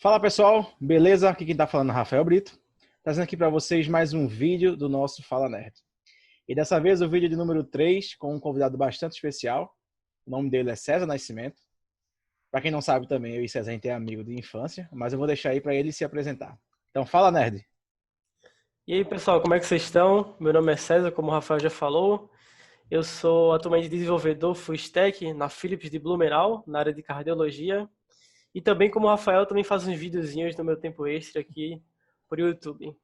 Fala pessoal, beleza? Aqui quem tá falando é Rafael Brito, trazendo aqui para vocês mais um vídeo do nosso Fala Nerd. E dessa vez o vídeo de número 3 com um convidado bastante especial. O nome dele é César Nascimento. Para quem não sabe também, eu e César a gente é amigo de infância, mas eu vou deixar aí para ele se apresentar. Então fala, Nerd. E aí, pessoal, como é que vocês estão? Meu nome é César, como o Rafael já falou. Eu sou atualmente desenvolvedor full stack na Philips de Blumenau, na área de cardiologia. E também, como o Rafael, também faço uns videozinhos no meu tempo extra aqui por YouTube.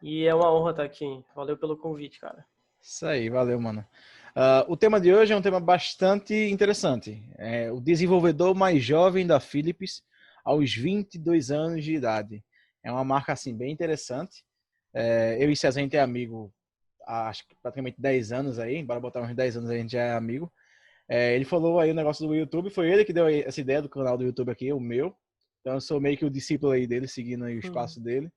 E é uma honra estar aqui. Valeu pelo convite, cara. Isso aí, valeu, mano. O tema de hoje é um tema bastante interessante. É o desenvolvedor mais jovem da Philips aos 22 anos de idade. É uma marca assim bem interessante. Eu e César a gente é amigo há acho que praticamente 10 anos aí, embora botar uns 10 anos a gente já é amigo. Ele falou aí o negócio do YouTube, foi ele que deu essa ideia do canal do YouTube aqui, o meu. Então eu sou meio que o discípulo aí dele, seguindo aí o espaço dele.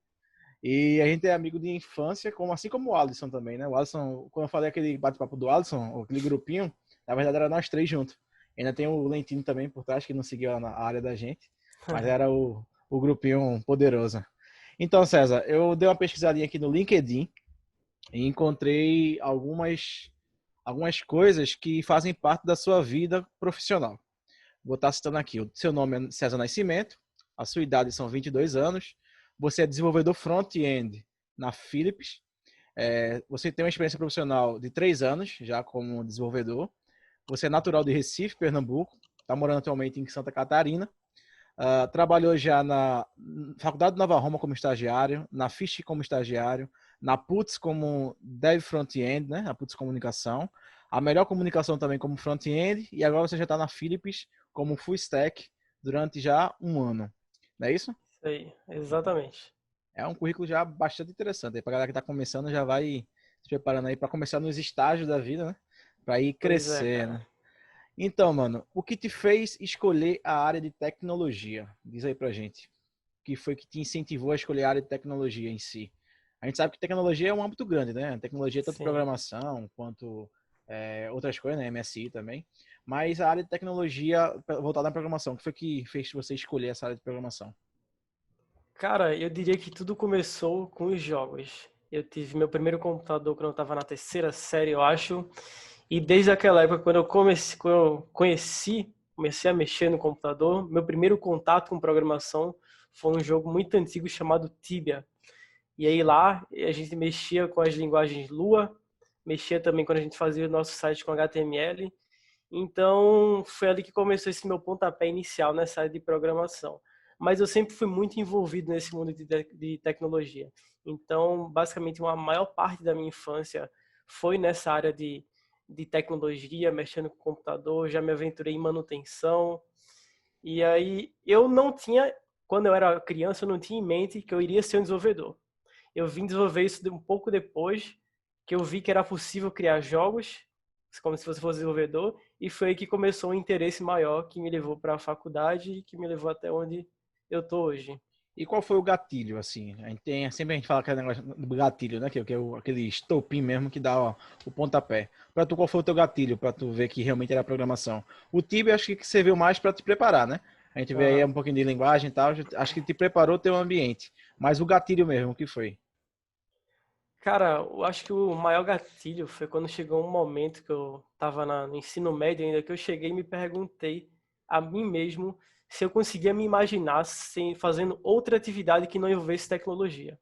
E a gente é amigo de infância, assim como o Alisson também, né? O Alisson, quando eu falei aquele bate-papo do Alisson, aquele grupinho, na verdade era nós três juntos. Ainda tem o Lentino também por trás, que não seguiu na área da gente, mas era o grupinho poderoso. Então, César, eu dei uma pesquisadinha aqui no LinkedIn e encontrei algumas coisas que fazem parte da sua vida profissional. Vou estar citando aqui. O seu nome é César Nascimento, a sua idade são 22 anos, você é desenvolvedor front-end na Philips, você tem uma experiência profissional de 3 anos já como desenvolvedor, você é natural de Recife, Pernambuco, está morando atualmente em Santa Catarina, trabalhou já na Faculdade de Nova Roma como estagiário, na Fisch como estagiário, na PUTS como Dev Front-End, né? A PUTS Comunicação, a Melhor Comunicação também como Front-End, e agora você já está na Philips como Full Stack durante já um ano. Não é isso? Isso aí, exatamente. É um currículo já bastante interessante. Para a galera que está começando, já vai se preparando aí para começar nos estágios da vida, né? Para ir Pois é, crescer, cara. né? Então, mano, o que te fez escolher a área de tecnologia? Diz aí pra gente. O que foi que te incentivou a escolher a área de tecnologia em si? A gente sabe que tecnologia é um âmbito grande, né? Tecnologia é tanto Sim. programação quanto outras coisas, né? MSI também. Mas a área de tecnologia voltada à programação, o que foi que fez você escolher essa área de programação? Cara, eu diria que tudo começou com os jogos. Eu tive meu primeiro computador quando eu estava na terceira série, eu acho. E desde aquela época, comecei a mexer no computador, meu primeiro contato com programação foi um jogo muito antigo chamado Tibia. E aí lá a gente mexia com as linguagens Lua, mexia também quando a gente fazia o nosso site com HTML. Então foi ali que começou esse meu pontapé inicial nessa área de programação. Mas eu sempre fui muito envolvido nesse mundo de tecnologia. Então, basicamente, uma maior parte da minha infância foi nessa área de tecnologia, mexendo com computador, já me aventurei em manutenção. E aí eu não tinha, quando eu era criança, eu não tinha em mente que eu iria ser um desenvolvedor. Eu vim desenvolver isso um pouco depois, que eu vi que era possível criar jogos, como se você fosse desenvolvedor, e foi aí que começou um interesse maior que me levou para a faculdade e que me levou até onde eu tô hoje. E qual foi o gatilho, assim? Sempre a gente fala aquele negócio do gatilho, né? Que é aquele estopim mesmo que dá ó, o pontapé. Pra tu, qual foi o teu gatilho? Pra tu ver que realmente era programação. O Tibia acho que serviu mais pra te preparar, né? A gente vê aí Aham. um pouquinho de linguagem e tal. Acho que te preparou teu ambiente. Mas o gatilho mesmo, o que foi? Cara, eu acho que o maior gatilho foi quando chegou um momento que eu estava no ensino médio ainda, que eu cheguei e me perguntei a mim mesmo se eu conseguia me imaginar fazendo outra atividade que não envolvesse tecnologia.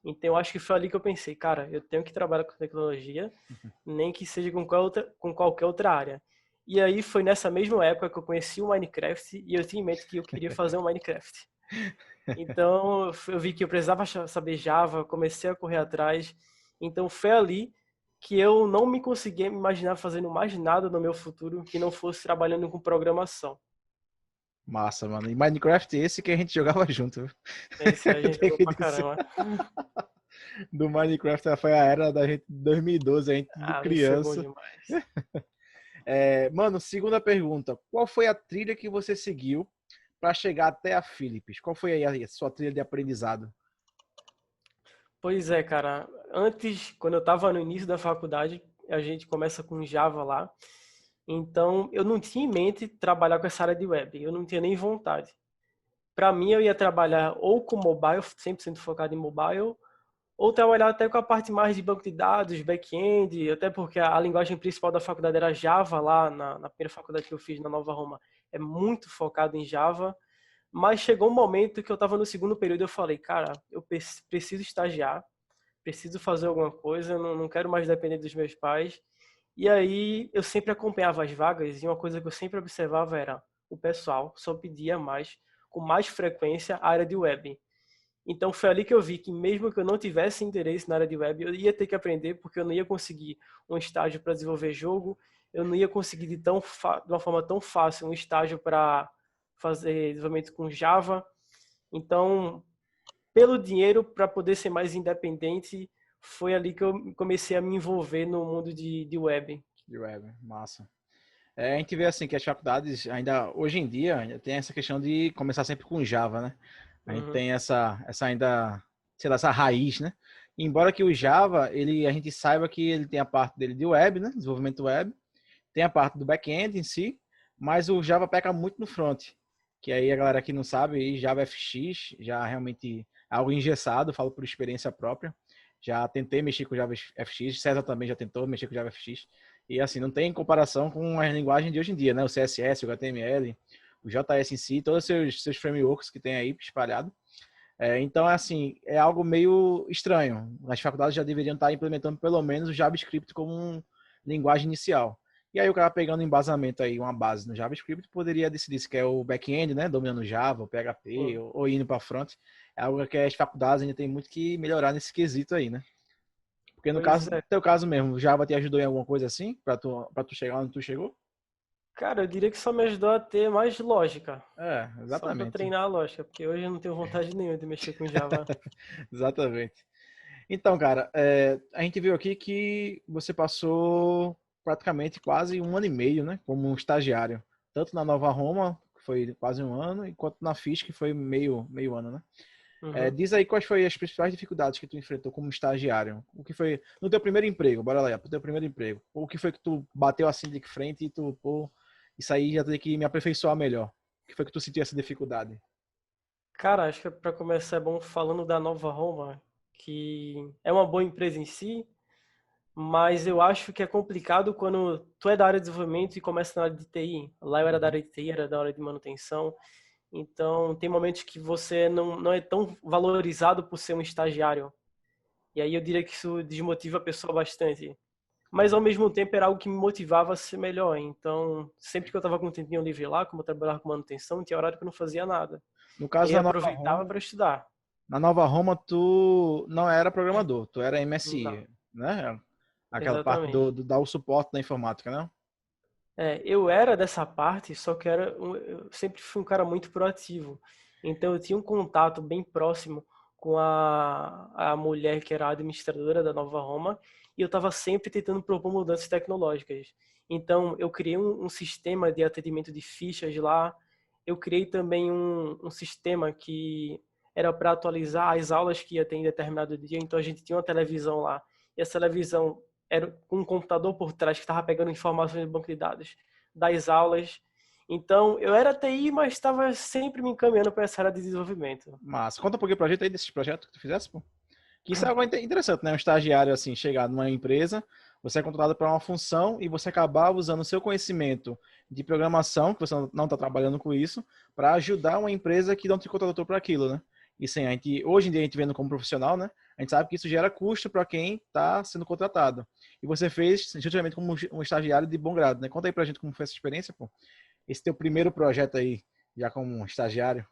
Então eu acho que foi ali que eu pensei, cara, eu tenho que trabalhar com tecnologia, nem que seja com qualquer outra área. E aí foi nessa mesma época que eu conheci o Minecraft e eu tinha em mente que eu queria fazer um Minecraft. Então eu vi que eu precisava saber Java, comecei a correr atrás. Então foi ali que eu não me conseguia me imaginar fazendo mais nada no meu futuro que não fosse trabalhando com programação. Massa, mano. E Minecraft esse que a gente jogava junto, viu? Esse aí a Eu gente tenho jogou que pra dizer. caramba. Do Minecraft foi a era da gente de 2012, a gente tudo Ah, ali foi bom criança. demais. Mano, segunda pergunta. Qual foi a trilha que você seguiu para chegar até a Philips? Qual foi aí a sua trilha de aprendizado? Pois é, cara. Antes, quando eu estava no início da faculdade, a gente começa com Java lá. Então, eu não tinha em mente trabalhar com essa área de web. Eu não tinha nem vontade. para mim eu ia trabalhar ou com mobile, 100% focado em mobile, ou trabalhar até com a parte mais de banco de dados, back-end, até porque a linguagem principal da faculdade era Java, lá na primeira faculdade que eu fiz na Nova Roma, é muito focado em Java. Mas chegou um momento que eu estava no segundo período e eu falei, cara, eu preciso estagiar, preciso fazer alguma coisa, eu não quero mais depender dos meus pais. E aí eu sempre acompanhava as vagas e uma coisa que eu sempre observava era o pessoal só pedia mais, com mais frequência, a área de web. Então foi ali que eu vi que mesmo que eu não tivesse interesse na área de web, eu ia ter que aprender porque eu não ia conseguir um estágio para desenvolver jogo, eu não ia conseguir de uma forma tão fácil um estágio para fazer desenvolvimento com Java. Então, pelo dinheiro, para poder ser mais independente, foi ali que eu comecei a me envolver no mundo de web. De web, massa. A gente vê assim que as faculdades ainda hoje em dia ainda tem essa questão de começar sempre com Java, né? A gente Uhum. tem essa ainda, sei lá, essa raiz, né? Embora que o Java, a gente saiba que ele tem a parte dele de web, né? Desenvolvimento web, tem a parte do back-end em si, mas o Java peca muito no front, que aí a galera que não sabe, aí Java FX já realmente é algo engessado, falo por experiência própria. Já tentei mexer com Java FX, César também já tentou mexer com Java FX, e assim, não tem comparação com as linguagens de hoje em dia, né? O CSS, o HTML, o JS em si, todos os seus frameworks que tem aí espalhado. Então, assim, é algo meio estranho. As faculdades já deveriam estar implementando pelo menos o JavaScript como linguagem inicial. E aí o cara pegando um embasamento aí, uma base no JavaScript, poderia decidir se quer o back-end, né, dominando Java, o PHP, ou indo para front. É algo que as faculdades ainda tem muito que melhorar nesse quesito aí, né? Porque no Pois caso, no é. teu caso mesmo, o Java te ajudou em alguma coisa assim, para tu chegar onde tu chegou? Cara, eu diria que só me ajudou a ter mais lógica. Só para Exatamente. treinar a lógica, porque hoje eu não tenho vontade nenhuma de mexer com Java. Exatamente. Então, cara, a gente viu aqui que você passou praticamente quase um ano e meio, né, como um estagiário, tanto na Nova Roma, que foi quase um ano, quanto na FIS, que foi meio ano, né? Uhum. Diz aí quais foram as principais dificuldades que tu enfrentou como estagiário. O que foi no teu primeiro emprego? Bora lá, pro teu primeiro emprego. O que foi que tu bateu assim de frente e tu, pô, isso aí já tem que me aperfeiçoar melhor. O que foi que tu sentiu essa dificuldade? Cara, acho que para começar é bom falando da Nova Roma, que é uma boa empresa em si, mas eu acho que é complicado quando tu é da área de desenvolvimento e começa na área de TI. Lá eu era da Uhum. área de TI, era da área de manutenção. Então, tem momentos que você não é tão valorizado por ser um estagiário. E aí eu diria que isso desmotiva a pessoa bastante. Mas ao mesmo tempo era algo que me motivava a ser melhor. Então, sempre que eu estava com um tempinho livre lá, como eu trabalhava com manutenção, tinha horário que eu não fazia nada. No E caso aí eu da Nova aproveitava Roma, para estudar. tu não era programador, tu era Não, MSI, né? Aquela parte exatamente. do dar o suporte da informática, não? Eu era dessa parte, só que eu sempre fui um cara muito proativo. Então eu tinha um contato bem próximo com a mulher que era a administradora da Nova Roma e eu estava sempre tentando propor mudanças tecnológicas. Então eu criei um sistema de atendimento de fichas lá. Eu criei também um sistema que era para atualizar as aulas que ia ter em determinado dia. Então a gente tinha uma televisão lá. E essa televisão era com um computador por trás que estava pegando informações do banco de dados das aulas. Então, eu era TI, mas estava sempre me encaminhando para essa área de desenvolvimento. Mas conta um pouquinho pra gente aí desses projetos que tu fizesse, pô. Que isso é algo interessante, né? Um estagiário, assim, chegar numa empresa, você é contratado para uma função e você acabar usando o seu conhecimento de programação, que você não está trabalhando com isso, para ajudar uma empresa que não te contratou para aquilo, né? E sim, hoje em dia a gente vendo como profissional, né? A gente sabe que isso gera custo para quem está sendo contratado. E você fez justamente como um estagiário de bom grado, né? Conta aí pra gente como foi essa experiência, pô. Esse teu primeiro projeto aí, já como um estagiário.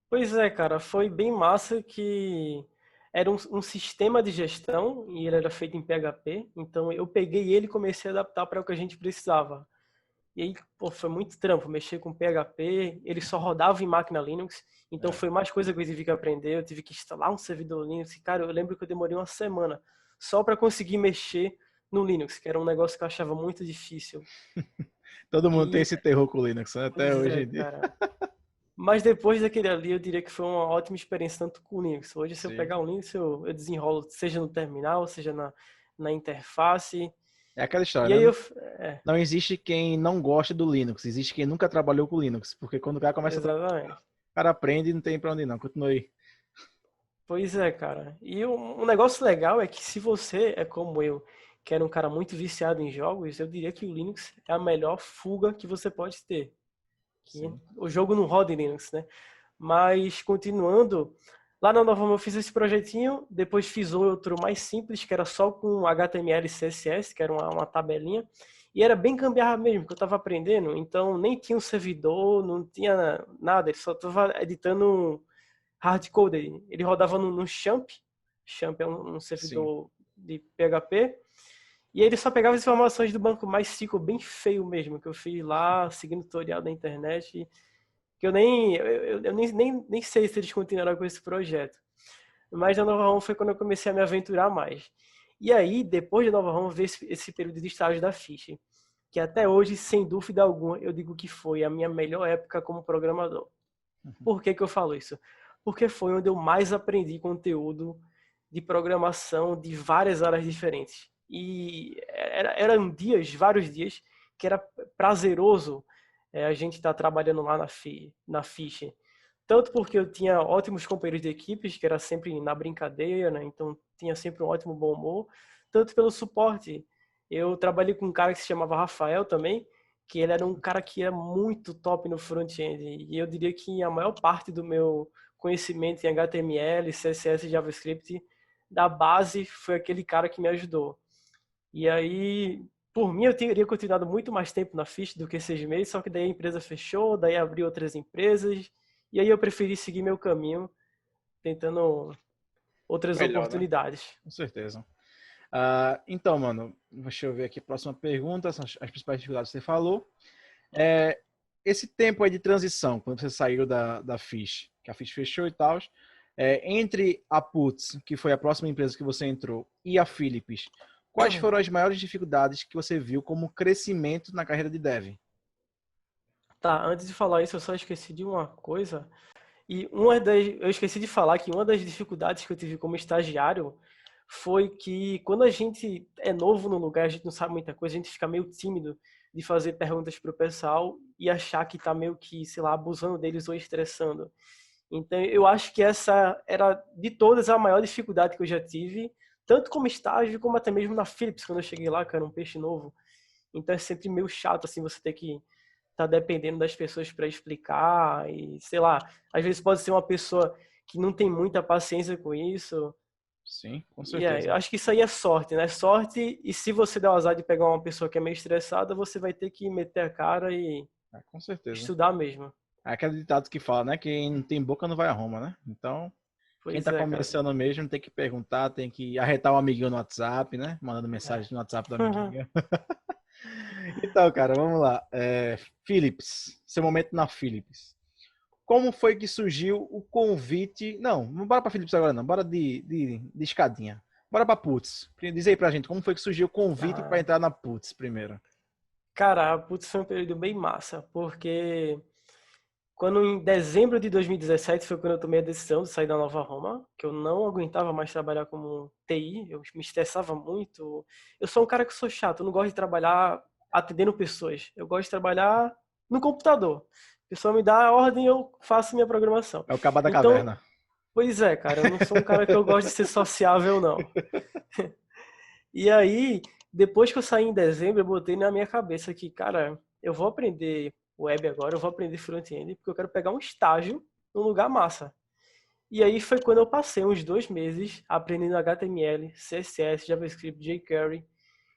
Pois é, cara, foi bem massa que era um sistema de gestão e ele era feito em PHP. Então, eu peguei ele e comecei a adaptar para o que a gente precisava. E aí, pô, foi muito trampo, mexer com PHP, ele só rodava em máquina Linux, então É. foi mais coisa que eu tive que aprender, eu tive que instalar um servidor Linux, e, cara, eu lembro que eu demorei uma semana só para conseguir mexer no Linux, que era um negócio que eu achava muito difícil. Todo mundo tem E, esse terror com o Linux, né? Até pois hoje é, em dia. cara. Mas depois daquele ali, eu diria que foi uma ótima experiência, tanto com o Linux. Hoje, se eu Sim. pegar um Linux, eu desenrolo, seja no terminal, seja na interface. É aquela E história, aí né? eu, é, Não existe quem não goste do Linux, existe quem nunca trabalhou com Linux, porque quando o cara começa a trabalhar, exatamente. cara aprende e não tem pra onde ir, não. Continua aí. Pois é, cara. E um negócio legal é que se você é como eu, que era um cara muito viciado em jogos, eu diria que o Linux é a melhor fuga que você pode ter. Que Sim. o jogo não roda em Linux, né? Mas, continuando, lá na Nova eu fiz esse projetinho, depois fiz outro mais simples, que era só com HTML e CSS, que era uma tabelinha, e era bem gambiarra mesmo, que eu estava aprendendo, então nem tinha um servidor, não tinha nada, ele só estava editando hardcoded. Ele rodava no Champ, Champ é um Sim. servidor de PHP, e ele só pegava as informações do banco MySQL bem feio mesmo, que eu fiz lá, seguindo tutorial da internet, que eu nem sei se eles continuaram com esse projeto. Mas a Nova Home foi quando eu comecei a me aventurar mais. E aí, depois da Nova Home, veio esse período de estágio da Fish, que até hoje, sem dúvida alguma, eu digo que foi a minha melhor época como programador. Por que que eu falo isso? Porque foi onde eu mais aprendi conteúdo de programação de várias áreas diferentes. E eram dias, vários dias, que era prazeroso a gente estar trabalhando lá na Fish. Tanto porque eu tinha ótimos companheiros de equipes, que era sempre na brincadeira, né? Então tinha sempre um ótimo bom humor. Tanto pelo suporte. Eu trabalhei com um cara que se chamava Rafael também, que ele era um cara que era muito top no front-end. E eu diria que a maior parte do meu conhecimento em HTML, CSS e JavaScript da base foi aquele cara que me ajudou. E aí, por mim, eu teria continuado muito mais tempo na Fish do que 6 meses, só que daí a empresa fechou, daí abriu outras empresas, e aí eu preferi seguir meu caminho, tentando outras Melhor, né? oportunidades. Com certeza. Então, mano, deixa eu ver aqui a próxima pergunta, as principais dificuldades que você falou. Esse tempo aí de transição, quando você saiu da Fish, que a Fish fechou e tal, entre a Putz, que foi a próxima empresa que você entrou, e a Philips, quais foram as maiores dificuldades que você viu como crescimento na carreira de dev? Tá, antes de falar isso, eu só esqueci de uma coisa. Eu esqueci de falar que uma das dificuldades que eu tive como estagiário foi que quando a gente é novo no lugar, a gente não sabe muita coisa, a gente fica meio tímido de fazer perguntas pro pessoal e achar que tá meio que, sei lá, abusando deles ou estressando. Então, eu acho que essa era, de todas, a maior dificuldade que eu já tive, tanto como estágio, como até mesmo na Philips, quando eu cheguei lá, que era um peixe novo. Então, é sempre meio chato, assim, você ter que estar dependendo das pessoas para explicar e, sei lá, às vezes pode ser uma pessoa que não tem muita paciência com isso. Sim, com E eu certeza. acho que isso aí é sorte, né? Sorte, e se você der o azar de pegar uma pessoa que é meio estressada, você vai ter que meter a cara e Com certeza. estudar mesmo. É aquele ditado que fala, né? Quem não tem boca não vai a Roma, né? Então, quem Pois tá é, cara. começando mesmo tem que perguntar, tem que arretar o amiguinho no WhatsApp, né? Mandando mensagem no WhatsApp do amiguinho. Então, cara, vamos lá. Philips, seu momento na Philips. Como foi que surgiu o convite? Não bora pra Philips agora não, bora de escadinha. Bora pra Putz. Diz aí pra gente, como foi que surgiu o convite pra Ah, entrar na Putz primeiro? cara, putz, foi um período bem massa, porque quando em dezembro de 2017 foi quando eu tomei a decisão de sair da Nova Roma, que eu não aguentava mais trabalhar como TI, eu me estressava muito. Eu sou um cara que sou chato, eu não gosto de trabalhar atendendo pessoas. Eu gosto de trabalhar no computador. A pessoa me dá a ordem, eu faço minha programação. É o Cabo da Então, Caverna. pois é, cara, eu não sou um cara que eu gosto de ser sociável, não. E aí, depois que eu saí em dezembro, eu botei na minha cabeça que, cara, eu vou aprender web agora, eu vou aprender front-end, porque eu quero pegar um estágio num lugar massa. E aí foi quando eu passei uns 2 meses aprendendo HTML, CSS, JavaScript, jQuery,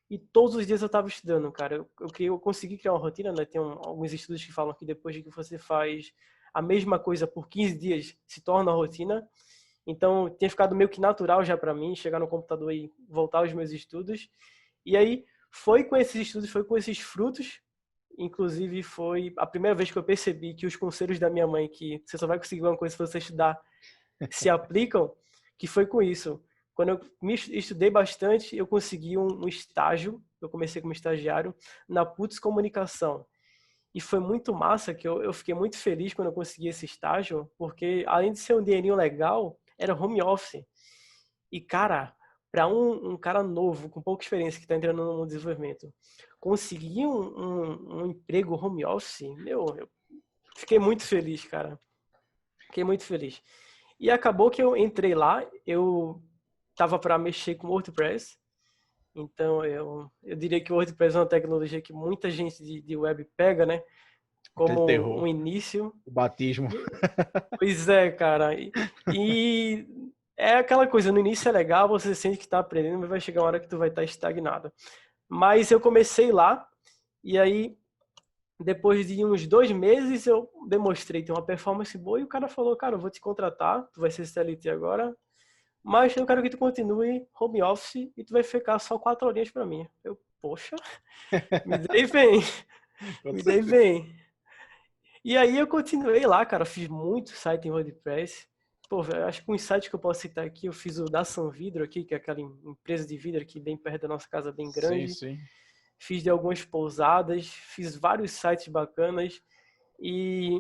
e todos os dias eu estava estudando, cara. Eu consegui criar uma rotina, né? Tem alguns estudos que falam que depois que você faz a mesma coisa por 15 dias, se torna rotina. Então, tinha ficado meio que natural já para mim chegar no computador e voltar aos meus estudos. E aí, foi com esses estudos, foi com esses frutos. Inclusive, foi a primeira vez que eu percebi que os conselhos da minha mãe, que você só vai conseguir uma coisa se você estudar, se aplicam, que foi com isso. Quando eu estudei bastante, eu consegui um estágio, eu comecei como estagiário, na Putz Comunicação. E foi muito massa, que eu fiquei muito feliz quando eu consegui esse estágio, porque além de ser um dinheirinho legal, era home office. E, cara, para um cara novo, com pouca experiência, que está entrando no desenvolvimento, conseguir um emprego home office, meu, eu fiquei muito feliz, cara. Fiquei muito feliz. E acabou que eu entrei lá, eu tava para mexer com WordPress, então eu diria que o WordPress é uma tecnologia que muita gente de web pega, né? Aquele Como um terror, início. o batismo. Pois é, cara. E é aquela coisa, no início é legal, você sente que está aprendendo, mas vai chegar uma hora que tu vai estar estagnado. Mas eu comecei lá, e aí, depois de uns 2 meses, eu demonstrei ter uma performance boa, e o cara falou, cara, eu vou te contratar, tu vai ser CLT agora, mas eu quero que tu continue home office, e tu vai ficar só 4 horinhas para mim. Eu, poxa, me dei bem, Com me dei certeza. bem. E aí eu continuei lá, cara, fiz muito site em WordPress. Pô, velho, acho que um site que eu posso citar aqui, eu fiz o da Sanvidro aqui, que é aquela empresa de vidro aqui bem perto da nossa casa, bem Sim, grande. sim. Fiz de algumas pousadas, fiz vários sites bacanas. E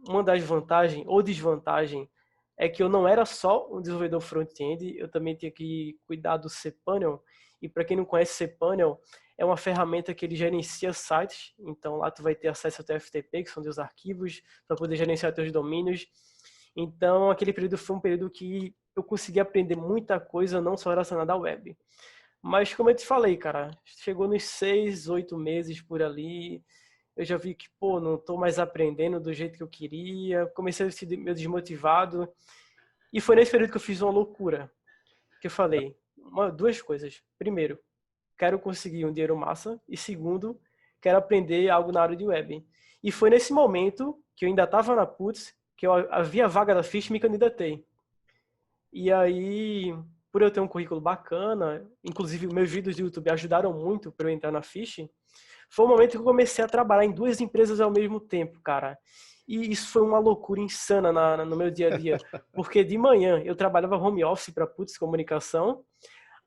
uma das vantagens ou desvantagem é que eu não era só um desenvolvedor front-end, eu também tinha que cuidar do cPanel. E para quem não conhece cPanel, é uma ferramenta que ele gerencia sites. Então lá tu vai ter acesso ao TFTP, que são os arquivos, para poder gerenciar teus domínios. Então aquele período foi um período que eu consegui aprender muita coisa, não só relacionada à web. Mas como eu te falei, cara, chegou nos 6, 8 meses por ali, eu já vi que, pô, não tô mais aprendendo do jeito que eu queria, comecei a ser meio desmotivado. E foi nesse período que eu fiz uma loucura, que eu falei, duas coisas. Primeiro, quero conseguir um dinheiro massa, e segundo, quero aprender algo na área de web. E foi nesse momento que eu ainda estava na Putz, que eu havia vaga da Fish e me candidatei. E aí, por eu ter um currículo bacana, inclusive meus vídeos do YouTube ajudaram muito para eu entrar na Fish, foi o momento que eu comecei a trabalhar em duas empresas ao mesmo tempo, cara. E isso foi uma loucura insana no meu dia a dia. Porque de manhã eu trabalhava home office para Putz Comunicação,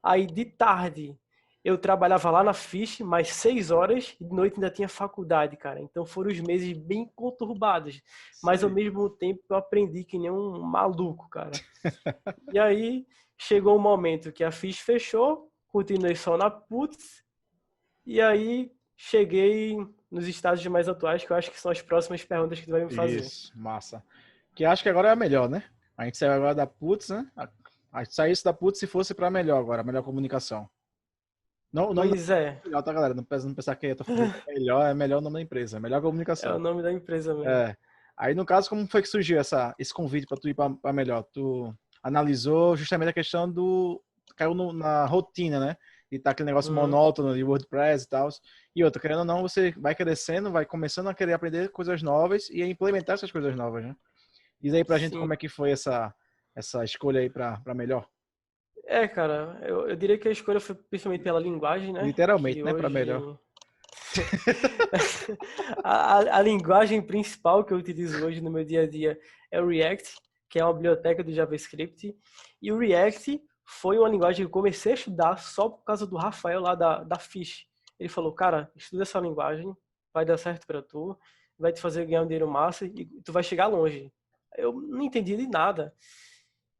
aí de tarde eu trabalhava lá na Fish mais 6 horas e de noite ainda tinha faculdade, cara. Então foram os meses bem conturbados. Mas ao Sei. mesmo tempo eu aprendi que nem um maluco, cara. E aí chegou o momento que a Fish fechou, continuei só na Putz, e aí cheguei nos estágios mais atuais, que eu acho que são as próximas perguntas que tu vai me fazer. Isso, massa. Que acho que agora é a melhor, né? A gente saiu agora da Putz, né? A gente saísse da Putz se fosse pra melhor agora, melhor comunicação. Não, o nome da Pois é, empresa é melhor, tá, galera? Não pensar que eu tô falando que é melhor o nome da empresa, é melhor é o comunicação. nome da empresa mesmo. É. Aí, no caso, como foi que surgiu esse convite pra tu ir pra melhor? Tu analisou justamente a questão do. Caiu na rotina, né? E tá aquele negócio Uhum. monótono de WordPress e tal. E outra, querendo ou não, você vai crescendo, vai começando a querer aprender coisas novas e a implementar essas coisas novas, né? Diz aí pra gente Sim. como é que foi essa escolha aí pra melhor. É, cara, eu diria que a escolha foi principalmente pela linguagem, né? Literalmente, Que né? Pra hoje. melhor. A linguagem principal que eu utilizo hoje no meu dia a dia é o React, que é uma biblioteca do JavaScript. E o React foi uma linguagem que eu comecei a estudar só por causa do Rafael lá da Fish. Ele falou, cara, estuda essa linguagem, vai dar certo para tu, vai te fazer ganhar um dinheiro massa e tu vai chegar longe. Eu não entendi de nada.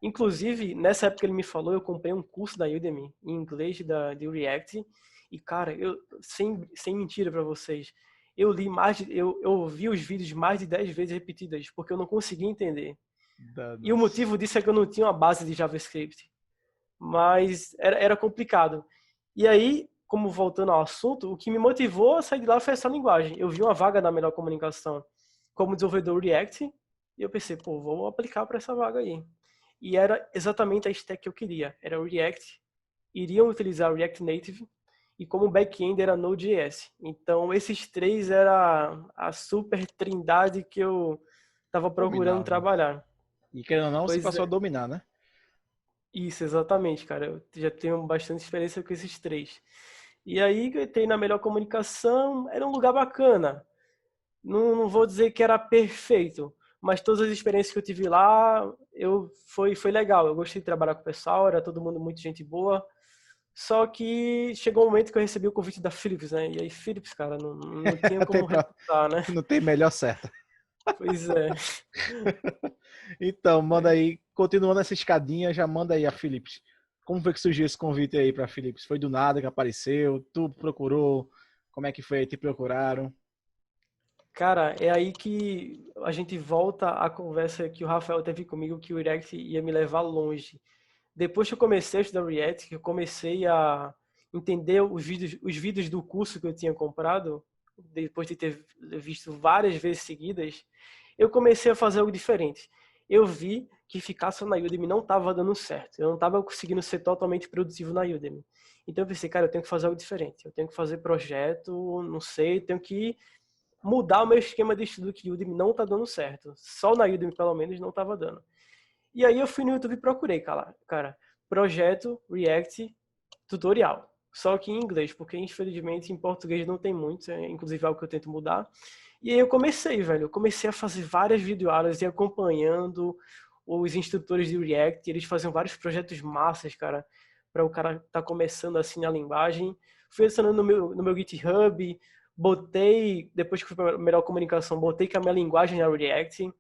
Inclusive, nessa época que ele me falou, eu comprei um curso da Udemy em inglês de React. E, cara, sem mentira pra vocês, eu ouvi os vídeos mais de 10 vezes repetidas, porque eu não conseguia entender. E o Dados. motivo disso é que eu não tinha uma base de JavaScript. Mas era complicado. E aí, como voltando ao assunto, o que me motivou a sair de lá foi essa linguagem. Eu vi uma vaga na melhor comunicação como desenvolvedor React, e eu pensei, pô, vou aplicar para essa vaga aí. E era exatamente a stack que eu queria. Era o React, iriam utilizar o React Native, e como back-end era Node.js. Então, esses três era a super trindade que eu estava procurando Dominava. trabalhar. E querendo ou não, você Pois passou a é, dominar, né? isso, exatamente, cara. Eu já tenho bastante experiência com esses três. E aí, eu entrei na melhor comunicação, era um lugar bacana. Não vou dizer que era perfeito, mas todas as experiências que eu tive lá, foi legal. Eu gostei de trabalhar com o pessoal, era todo mundo muito gente boa. Só que chegou um momento que eu recebi o convite da Philips, né? E aí, Philips, cara, não tinha Tem como recusar, né? não tem melhor certo. Pois é. Então, manda É. aí, continuando essa escadinha, já manda aí a Philips. Como foi que surgiu esse convite aí pra Philips? Foi do nada que apareceu? Tu procurou? Como é que foi aí? Te procuraram? Cara, é aí que a gente volta à conversa que o Rafael teve comigo, que o React ia me levar longe. Depois que eu comecei a estudar React, que eu comecei a entender os vídeos do curso que eu tinha comprado, depois de ter visto várias vezes seguidas, eu comecei a fazer algo diferente. Eu vi que ficar só na Udemy não estava dando certo. Eu não estava conseguindo ser totalmente produtivo na Udemy. Então eu pensei, cara, eu tenho que fazer algo diferente. Eu tenho que fazer projeto, não sei, tenho que mudar o meu esquema de estudo que Udemy não está dando certo. Só na Udemy, pelo menos, não estava dando. E aí eu fui no YouTube e procurei, cara, projeto React tutorial. Só que em inglês, porque infelizmente em português não tem muito, inclusive é algo que eu tento mudar. E aí eu comecei, velho, eu comecei a fazer várias videoaulas e acompanhando os instrutores de React, eles faziam vários projetos massas, cara, para o cara tá começando assim na linguagem. Fui adicionando no meu GitHub, botei, depois que fui para melhor comunicação, botei que a minha linguagem era React,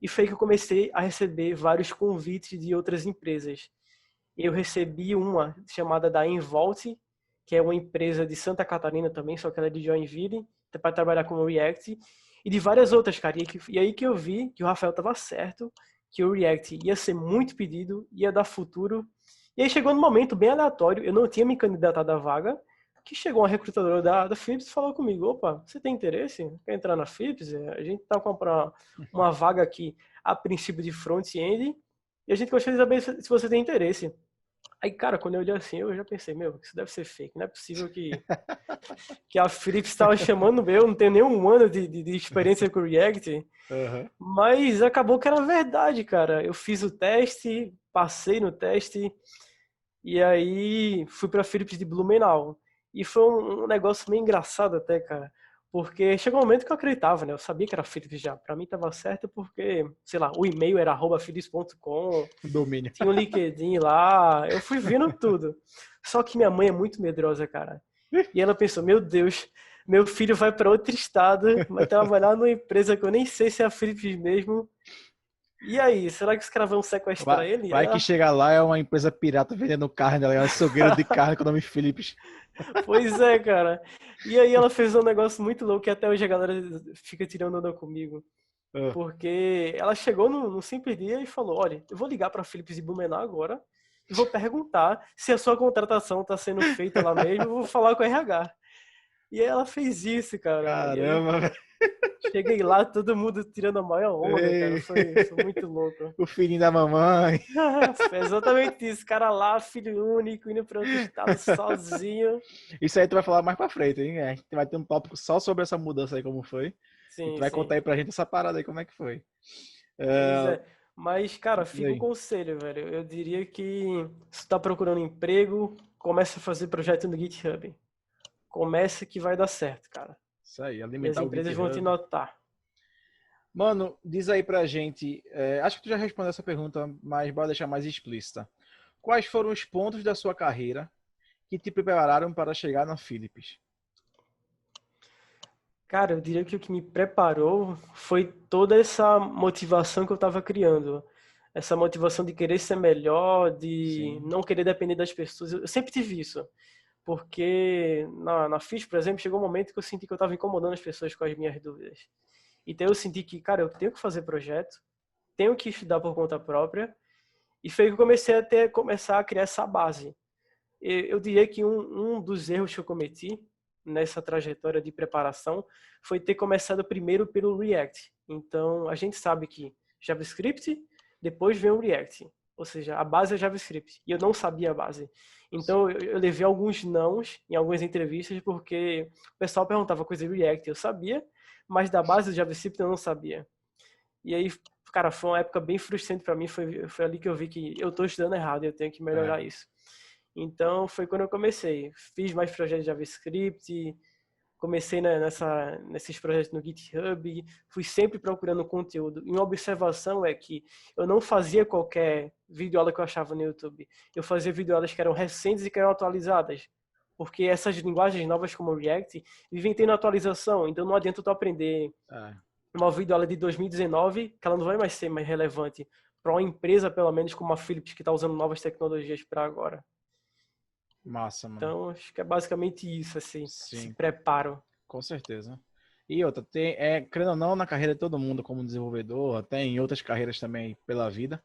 e foi que eu comecei a receber vários convites de outras empresas. Eu recebi uma chamada da Envolt, que é uma empresa de Santa Catarina também, só que ela é de Joinville, para trabalhar com o React, e de várias outras, cara. E aí que eu vi que o Rafael estava certo, que o React ia ser muito pedido, ia dar futuro. E aí chegou num momento bem aleatório, eu não tinha me candidatado à vaga, que chegou uma recrutadora da Philips e falou comigo, opa, você tem interesse? Quer entrar na Philips? A gente tá com uma vaga aqui, a princípio de front-end, e a gente gostaria de saber se você tem interesse. Aí, cara, quando eu olhei assim, eu já pensei, meu, isso deve ser fake. Não é possível que a Philips estava chamando eu, não tenho nenhum ano de experiência com React. Uhum. Mas acabou que era verdade, cara. Eu fiz o teste, passei no teste, e aí fui pra Philips de Blumenau. E foi um negócio meio engraçado até, cara. Porque chegou um momento que eu acreditava, né? Eu sabia que era Philips já. Pra mim tava certo porque, sei lá, o e-mail era @philips.com, Domínio. tinha o LinkedIn lá, eu fui vendo tudo. Só que minha mãe é muito medrosa, cara. E ela pensou, meu Deus, meu filho vai para outro estado, vai trabalhar numa empresa que eu nem sei se é a Philips mesmo. E aí, será que os caras vão sequestrar ele? Vai que chega lá é uma empresa pirata vendendo carne, ela é um açougueiro de carne com o nome Philips. Pois é, cara. E aí ela fez um negócio muito louco que até hoje a galera fica tirando onda comigo. Ah, Porque ela chegou no simples dia e falou, olha, eu vou ligar para a Philips de Blumenau agora e vou perguntar se a sua contratação está sendo feita lá mesmo, eu vou falar com o RH. E aí ela fez isso, cara. E aí caramba, velho. cheguei lá, todo mundo tirando a maior onda, cara. Ei, Foi muito louco. o filhinho da mamãe. Foi exatamente isso. Cara lá, filho único, indo para outro estado sozinho. Isso aí tu vai falar mais pra frente, hein? A gente vai ter um tópico só sobre essa mudança aí, como foi. E tu Sim, vai contar sim. aí pra gente essa parada aí, como é que foi. Pois É, é. Mas, cara, e fica um aí? conselho, velho. Eu diria que se tu tá procurando emprego, comece a fazer projeto no GitHub. Comece que vai dar certo, cara. Isso aí, E as alimentar o empresas vão te GitHub. notar. Mano, diz aí pra gente. Acho que tu já respondeu essa pergunta, mas bora deixar mais explícita. Quais foram os pontos da sua carreira que te prepararam para chegar na Philips? Cara, eu diria que o que me preparou foi toda essa motivação que eu estava criando. Essa motivação de querer ser melhor, de Sim. não querer depender das pessoas. Eu sempre tive isso. Porque na FIS, por exemplo, chegou um momento que eu senti que eu estava incomodando as pessoas com as minhas dúvidas. Então eu senti que, cara, eu tenho que fazer projeto, tenho que estudar por conta própria. E foi que eu comecei começar a criar essa base. Eu diria que um dos erros que eu cometi nessa trajetória de preparação foi ter começado primeiro pelo React. Então, a gente sabe que JavaScript, depois vem o React. Ou seja, a base é JavaScript. E eu não sabia a base. Então, eu levei alguns nãos em algumas entrevistas porque o pessoal perguntava coisa de React, eu sabia, mas da base do JavaScript eu não sabia. E aí, cara, foi uma época bem frustrante para mim. Foi ali que eu vi que eu estou estudando errado e eu tenho que É, melhorar isso. Então, foi quando eu comecei. Fiz mais projetos de JavaScript, comecei nesses projetos no GitHub, fui sempre procurando conteúdo. E uma observação é que eu não fazia qualquer videoaula que eu achava no YouTube. Eu fazia videoaulas que eram recentes e que eram atualizadas. Porque essas linguagens novas como o React vivem tendo atualização, então não adianta tu aprender é, uma videoaula de 2019, que ela não vai mais ser mais relevante para uma empresa, pelo menos como a Philips, que está usando novas tecnologias para agora. massa, mano. Então, acho que é basicamente isso, assim, esse Sim, preparo. com certeza. E outra, querendo ou não, na carreira de todo mundo como desenvolvedor, até em outras carreiras também pela vida,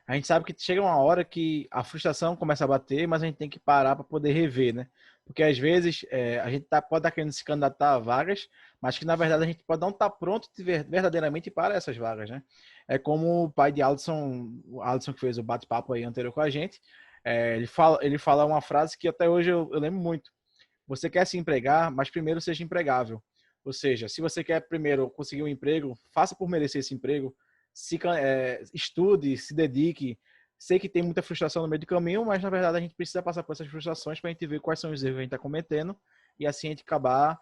a gente sabe que chega uma hora que a frustração começa a bater, mas a gente tem que parar para poder rever, né? Porque às vezes a gente pode estar querendo se candidatar a vagas, mas que na verdade a gente pode não estar pronto verdadeiramente para essas vagas, né? É como o pai de Alisson, o Alisson que fez o bate-papo aí anterior com a gente, ele fala uma frase que até hoje eu lembro muito. Você quer se empregar, mas primeiro seja empregável. Ou seja, se você quer primeiro conseguir um emprego, faça por merecer esse emprego, estude, se dedique. Sei que tem muita frustração no meio do caminho, mas na verdade a gente precisa passar por essas frustrações para a gente ver quais são os erros que a gente está cometendo e assim a gente acabar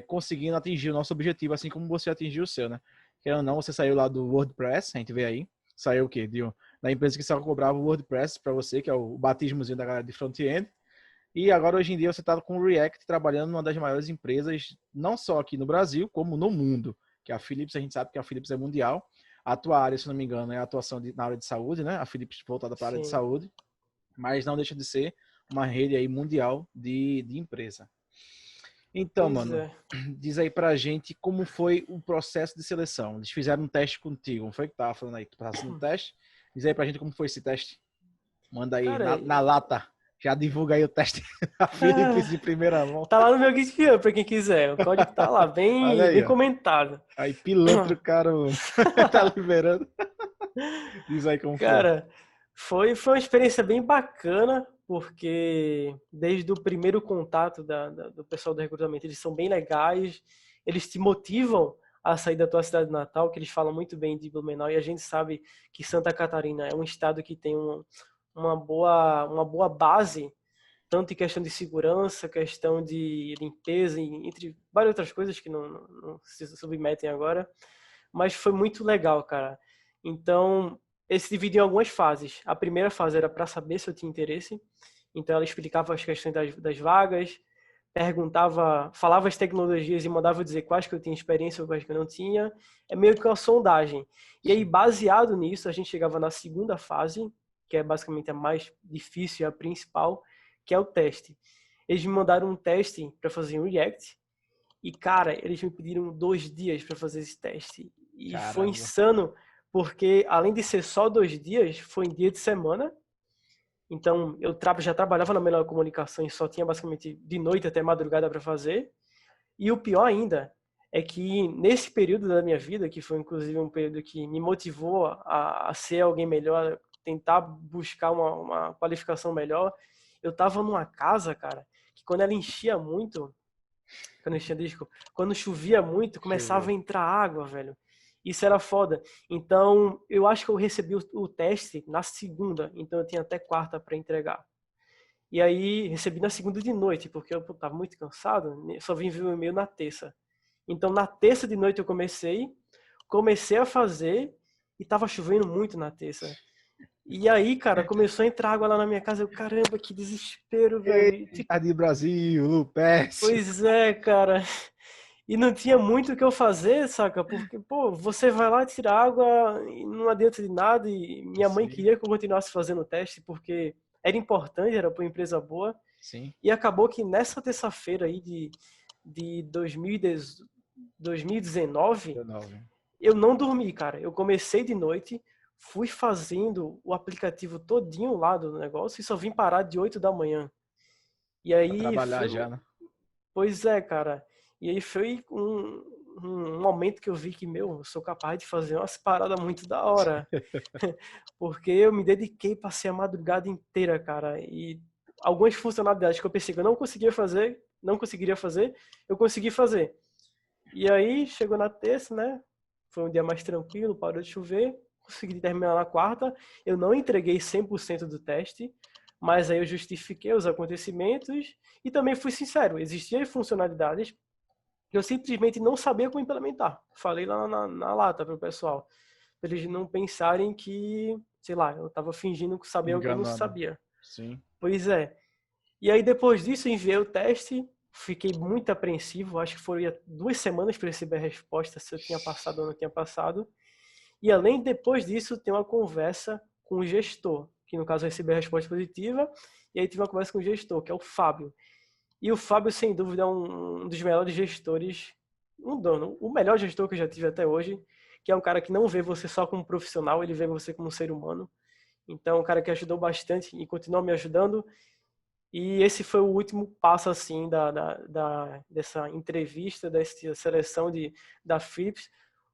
conseguindo atingir o nosso objetivo, assim como você atingiu o seu, né? Querendo ou não, você saiu lá do WordPress, a gente vê aí, saiu o quê? Da empresa que só cobrava o WordPress para você, que é o batismozinho da galera de front-end, e agora, hoje em dia, você está com o React trabalhando numa das maiores empresas, não só aqui no Brasil, como no mundo, que é a Philips. A gente sabe que a Philips é mundial. A tua área, se não me engano, é a atuação na área de saúde, né? A Philips voltada para a área de Sim. saúde, mas não deixa de ser uma rede aí mundial de empresa. Então, Pois mano, é. diz aí pra gente como foi o processo de seleção. Eles fizeram um teste contigo, não foi que tava falando aí que tu passasse no teste? Diz aí pra gente como foi esse teste. Manda aí Cara, na lata. Já divulga aí o teste da Philips de primeira mão. tá lá no meu GitHub pra quem quiser. O código tá lá, Olha bem, aí, bem ó. comentado. Aí pilantra o cara, mano. Tá liberando. Diz aí como foi. Cara, foi uma experiência bem bacana, porque desde o primeiro contato do pessoal do recrutamento, eles são bem legais, eles te motivam a sair da tua cidade natal, que eles falam muito bem de Blumenau, e a gente sabe que Santa Catarina é um estado que tem uma boa base, tanto em questão de segurança, questão de limpeza, entre várias outras coisas que não se submetem agora, mas foi muito legal, cara. Então, ele se dividiu em algumas fases. A primeira fase era para saber se eu tinha interesse, então ela explicava as questões das vagas, perguntava, falava as tecnologias e mandava eu dizer quais que eu tinha experiência ou quais que eu não tinha. É meio que uma sondagem. E aí, baseado nisso, a gente chegava na segunda fase, que é basicamente a mais difícil e a principal, que é o teste. Eles me mandaram um teste para fazer um React. E, cara, eles me pediram 2 dias para fazer esse teste. E foi Caramba. insano, porque além de ser só 2 dias, foi em dia de semana. Então, eu já trabalhava na melhor comunicação e só tinha basicamente de noite até madrugada para fazer. E o pior ainda é que nesse período da minha vida, que foi inclusive um período que me motivou a ser alguém melhor, tentar buscar uma qualificação melhor, eu tava numa casa, cara, que quando ela enchia muito, quando chovia muito, começava a entrar água, velho. Isso era foda. Então, eu acho que eu recebi o teste na segunda, então eu tinha até quarta para entregar. E aí, recebi na segunda de noite, porque eu tava muito cansado, só vim ver o e-mail na terça. Então, na terça de noite eu comecei a fazer e tava chovendo muito na terça. E aí, cara, começou a entrar água lá na minha casa. Eu, caramba, que desespero, velho. E, tipo, Jardim Brasil, Lupécio. pois é, cara. E não tinha muito o que eu fazer, saca? Porque, pô, você vai lá tirar água e não adianta de nada. E minha mãe Sim, queria que eu continuasse fazendo o teste porque era importante, era para uma empresa boa. sim. E acabou que nessa terça-feira aí de 2019, 19. eu não dormi, cara. Eu comecei de noite, fui fazendo o aplicativo todinho lá do negócio e só vim parar de 8 da manhã. E Pra aí trabalhar foi, já, né? pois é, cara. E aí foi um momento que eu vi que, meu, eu sou capaz de fazer umas paradas muito da hora. Porque eu me dediquei, passei a madrugada inteira, cara. E algumas funcionalidades que eu pensei que eu não conseguiria fazer, eu consegui fazer. E aí, chegou na terça, né? Foi um dia mais tranquilo, parou de chover, consegui terminar na quarta. Eu não entreguei 100% do teste, mas aí eu justifiquei os acontecimentos e também fui sincero. Existiam funcionalidades que eu simplesmente não sabia como implementar. Falei lá na lata para o pessoal, para eles não pensarem que, sei lá, eu estava fingindo que sabia o que eu não Enganando. sabia. Sim. Pois é. E aí depois disso enviei o teste, fiquei muito apreensivo, acho que foram 2 semanas para receber a resposta se eu tinha passado ou não tinha passado. E além depois disso tem uma conversa com o gestor, que no caso eu recebi a resposta positiva, e aí tive uma conversa com o gestor, que é o Fábio. E o Fábio, sem dúvida, é um dos melhores gestores um dono, o melhor gestor que eu já tive até hoje, que é um cara que não vê você só como profissional, ele vê você como um ser humano. Então, um cara que ajudou bastante e continua me ajudando. E esse foi o último passo, assim, dessa entrevista, dessa seleção da Philips.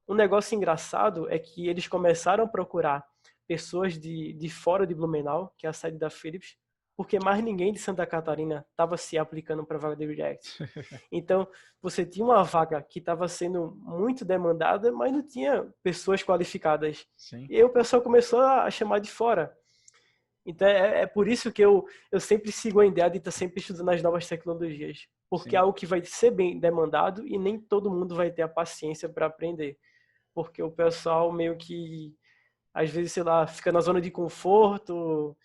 Um negócio engraçado é que eles começaram a procurar pessoas de fora de Blumenau, que é a sede da Philips, porque mais ninguém de Santa Catarina estava se aplicando para a vaga de React. Então, você tinha uma vaga que estava sendo muito demandada, mas não tinha pessoas qualificadas. Sim. E aí o pessoal começou a chamar de fora. Então, é por isso que eu sempre sigo a ideia de estar sempre estudando as novas tecnologias. Porque Sim. é algo que vai ser bem demandado e nem todo mundo vai ter a paciência para aprender. Porque o pessoal meio que, às vezes, sei lá, fica na zona de conforto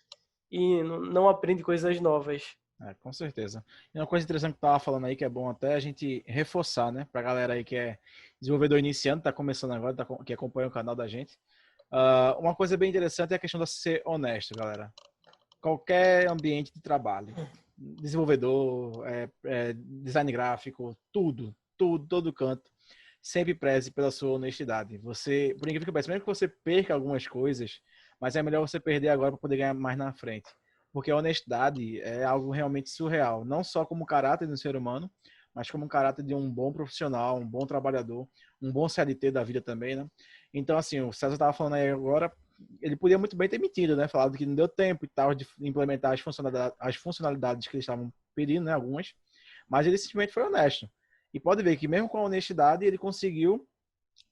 e não aprende coisas novas. Com certeza. E uma coisa interessante que tu tava falando aí, que é bom até a gente reforçar, né? Pra galera aí que é desenvolvedor iniciante, tá começando agora, que acompanha o canal da gente. Uma coisa bem interessante é a questão de ser honesto, galera. Qualquer ambiente de trabalho, desenvolvedor, design gráfico, tudo, todo canto, sempre preze pela sua honestidade. Você, por incrível que pareça, mesmo que você perca algumas coisas, mas é melhor você perder agora para poder ganhar mais na frente. Porque a honestidade é algo realmente surreal, não só como caráter do ser humano, mas como caráter de um bom profissional, um bom trabalhador, um bom CLT da vida também, né? Então, assim, o César estava falando aí agora, ele podia muito bem ter mentido, né? Falado que não deu tempo e tal de implementar as funcionalidades que eles estavam pedindo, né? Algumas. Mas ele simplesmente foi honesto. E pode ver que mesmo com a honestidade, ele conseguiu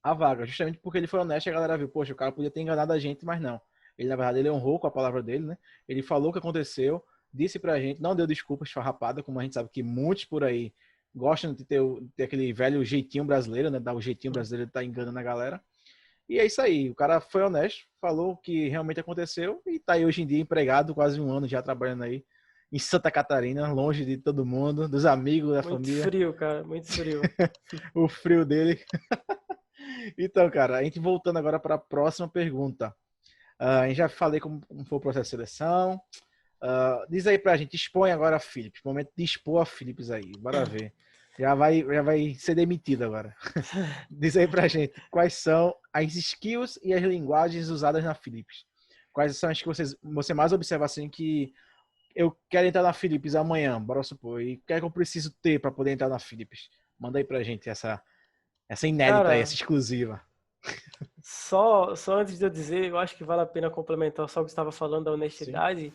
a vaga. Justamente porque ele foi honesto e a galera viu, poxa, o cara podia ter enganado a gente, mas não. Ele, na verdade, ele honrou com a palavra dele, né? Ele falou o que aconteceu, disse pra gente, não deu desculpas farrapada, como a gente sabe que muitos por aí gostam de ter aquele velho jeitinho brasileiro, né? Dar o jeitinho brasileiro de estar enganando a galera. E é isso aí, o cara foi honesto, falou o que realmente aconteceu e tá aí hoje em dia empregado, quase um ano já trabalhando aí em Santa Catarina, longe de todo mundo, dos amigos, da Muito família, frio, cara, muito frio. o frio dele. Então, cara, a gente voltando agora para a próxima pergunta. A gente já falei como foi o processo de seleção. Diz aí pra gente, expõe agora a Philips. Momento de expor a Philips aí, bora ver. Já vai ser demitido agora. Diz aí pra gente, quais são as skills e as linguagens usadas na Philips? Quais são as que você mais observa assim que eu quero entrar na Philips amanhã, bora supor, e o que é que eu preciso ter para poder entrar na Philips? Manda aí pra gente essa inédita aí, essa Cara, exclusiva. só antes de eu dizer, eu acho que vale a pena complementar só o que você estava falando da Sim. honestidade,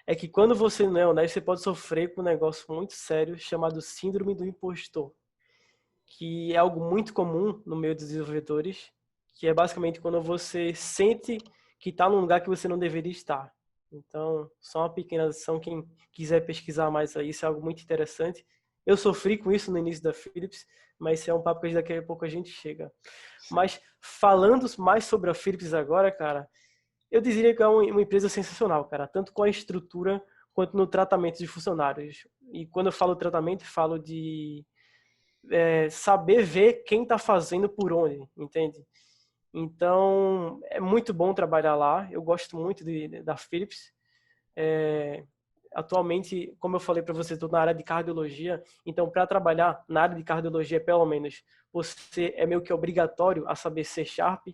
é que quando você não é honesto, você pode sofrer com um negócio muito sério chamado síndrome do impostor, que é algo muito comum no meio dos desenvolvedores, que é basicamente quando você sente que está num lugar que você não deveria estar. Então, só uma pequena adição, quem quiser pesquisar mais aí, isso é algo muito interessante. Eu sofri com isso no início da Philips, mas isso é um papo que daqui a pouco a gente chega. Sim. Mas falando mais sobre a Philips agora, cara, eu diria que é uma empresa sensacional, cara, tanto com a estrutura quanto no tratamento de funcionários. E quando eu falo tratamento, falo de saber ver quem está fazendo por onde, entende? Então, é muito bom trabalhar lá. Eu gosto muito da Philips. Atualmente, como eu falei para você, estou na área de cardiologia. Então, para trabalhar na área de cardiologia, pelo menos, você é meio que obrigatório a saber C Sharp.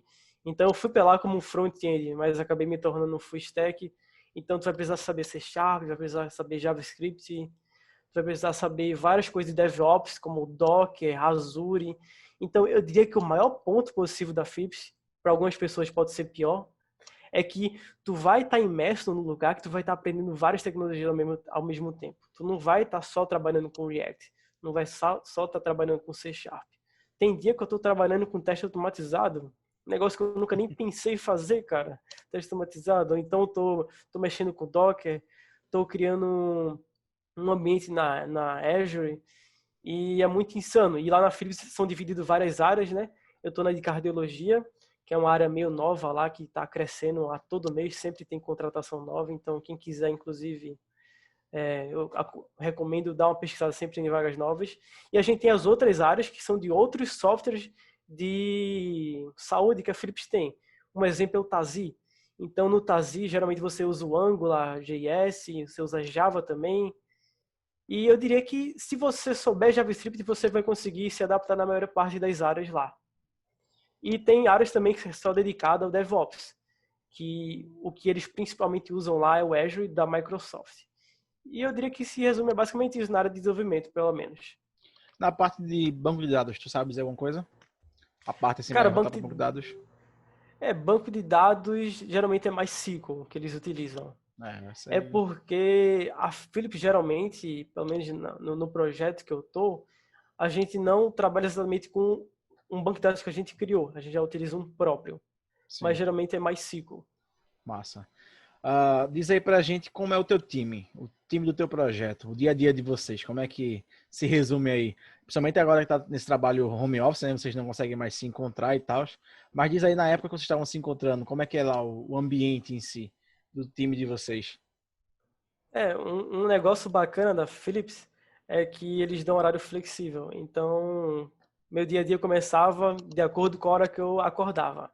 Então, eu fui para lá como front-end, mas acabei me tornando um full stack. Então, tu vai precisar saber C Sharp, vai precisar saber JavaScript, tu vai precisar saber várias coisas de DevOps, como Docker, Azure. Então, eu diria que o maior ponto positivo da Philips, para algumas pessoas pode ser pior, é que tu vai estar imerso num lugar que tu vai estar aprendendo várias tecnologias ao mesmo tempo. Tu não vai estar só trabalhando com React, não vai só estar trabalhando com C Sharp. Tem dia que eu estou trabalhando com teste automatizado, negócio que eu nunca nem pensei em fazer, cara, teste automatizado. Ou então tô mexendo com Docker, tô criando um ambiente na Azure e é muito insano. E lá na Philips são divididas várias áreas, né? Eu estou na de cardiologia, que é uma área meio nova lá, que está crescendo a todo mês, sempre tem contratação nova. Então, quem quiser, inclusive, eu recomendo dar uma pesquisada sempre em vagas novas. E a gente tem as outras áreas, que são de outros softwares de saúde que a Philips tem. Um exemplo é o Tazi. Então, no Tazi, geralmente você usa o Angular, JS, você usa Java também. E eu diria que se você souber JavaScript, você vai conseguir se adaptar na maior parte das áreas lá. E tem áreas também que são dedicadas ao DevOps, que o que eles principalmente usam lá é o Azure da Microsoft. E eu diria que se resume basicamente isso na área de desenvolvimento, pelo menos. Na parte de banco de dados, tu sabe dizer alguma coisa? A parte assim Cara, mais voltada para banco de dados? banco de dados geralmente é mais SQL que eles utilizam. Essa É aí. porque a Philips geralmente, pelo menos no projeto que eu tô, a gente não trabalha exatamente com um banco de dados que a gente criou, a gente já utiliza um próprio, mas Sim, geralmente é mais SQL. massa. Diz aí pra gente como é o time do teu projeto, o dia a dia de vocês, como é que se resume aí? Principalmente agora que tá nesse trabalho home office, né? Vocês não conseguem mais se encontrar e tal. Mas diz aí na época que vocês estavam se encontrando, como é que é lá o ambiente em si do time de vocês? Um negócio bacana da Philips é que eles dão horário flexível, então meu dia a dia começava de acordo com a hora que eu acordava.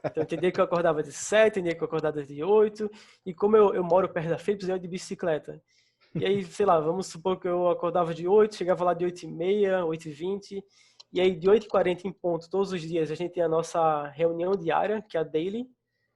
Então, tem dia que eu acordava de 7, tem dia que eu acordava de 8. E como eu moro perto da Philips, eu ia de bicicleta. E aí, sei lá, vamos supor que eu acordava de 8, chegava lá de 8h30, 8h20. E aí, de 8h40 em ponto, todos os dias, a gente tem a nossa reunião diária, que é a Daily,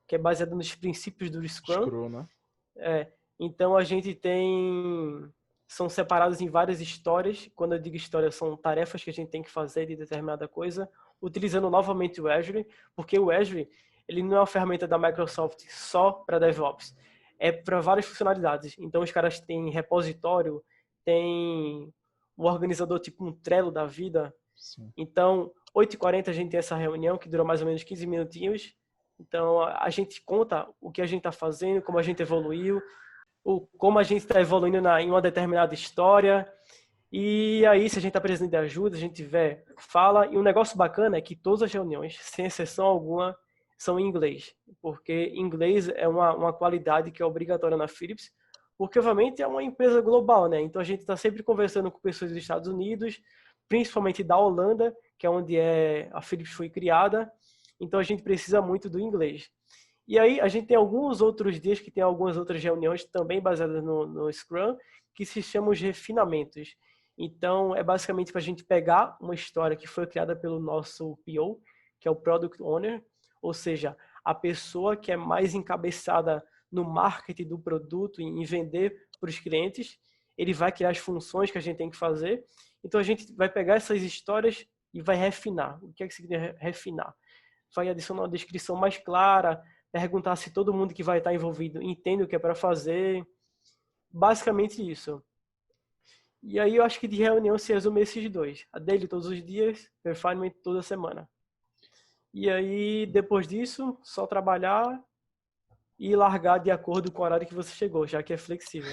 que é baseada nos princípios do Scrum. Scroll, né? É, então, a gente tem... São separados em várias histórias. Quando eu digo história, são tarefas que a gente tem que fazer de determinada coisa, utilizando novamente o Azure, porque o Azure ele não é uma ferramenta da Microsoft só para DevOps, é para várias funcionalidades. Então, os caras têm repositório, tem um organizador tipo um Trello da vida. Sim. Então, 8h40 a gente tem essa reunião que dura mais ou menos 15 minutinhos. Então, a gente conta o que a gente está fazendo, como a gente evoluiu, como a gente está evoluindo em uma determinada história. E aí, se a gente está precisando de ajuda, a gente tiver, fala. E um negócio bacana é que todas as reuniões, sem exceção alguma, são em inglês. Porque inglês é uma qualidade que é obrigatória na Philips, porque, obviamente, é uma empresa global, né? Então, a gente está sempre conversando com pessoas dos Estados Unidos, principalmente da Holanda, que é onde a Philips foi criada. Então, a gente precisa muito do inglês. E aí a gente tem alguns outros dias que tem algumas outras reuniões também baseadas no Scrum, que se chamam de refinamentos. Então, é basicamente para a gente pegar uma história que foi criada pelo nosso PO, que é o Product Owner, ou seja, a pessoa que é mais encabeçada no marketing do produto, em vender para os clientes. Ele vai criar as funções que a gente tem que fazer. Então, a gente vai pegar essas histórias e vai refinar. O que é que significa refinar? Vai adicionar uma descrição mais clara, perguntar se todo mundo que vai estar envolvido entende o que é para fazer. Basicamente isso. E aí eu acho que de reunião se resume esses dois. A daily todos os dias, refinement toda semana. E aí, depois disso, só trabalhar e largar de acordo com o horário que você chegou, já que é flexível.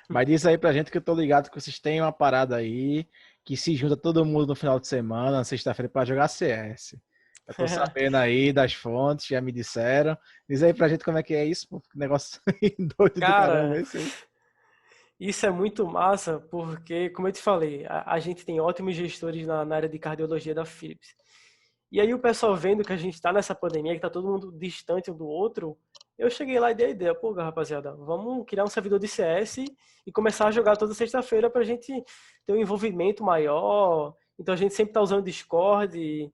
Mas diz aí pra gente que eu tô ligado que vocês têm uma parada aí que se junta todo mundo no final de semana, na sexta-feira, pra jogar CS. Eu tô sabendo aí das fontes, já me disseram. Diz aí pra gente como é que é isso, pô. Que negócio doido do caramba Cara, esse aí. isso é muito massa porque, como eu te falei, a gente tem ótimos gestores na área de cardiologia da Philips. E aí o pessoal vendo que a gente está nessa pandemia, que está todo mundo distante um do outro, eu cheguei lá e dei a ideia, pô, rapaziada, vamos criar um servidor de CS e começar a jogar toda sexta-feira para a gente ter um envolvimento maior. Então a gente sempre está usando Discord.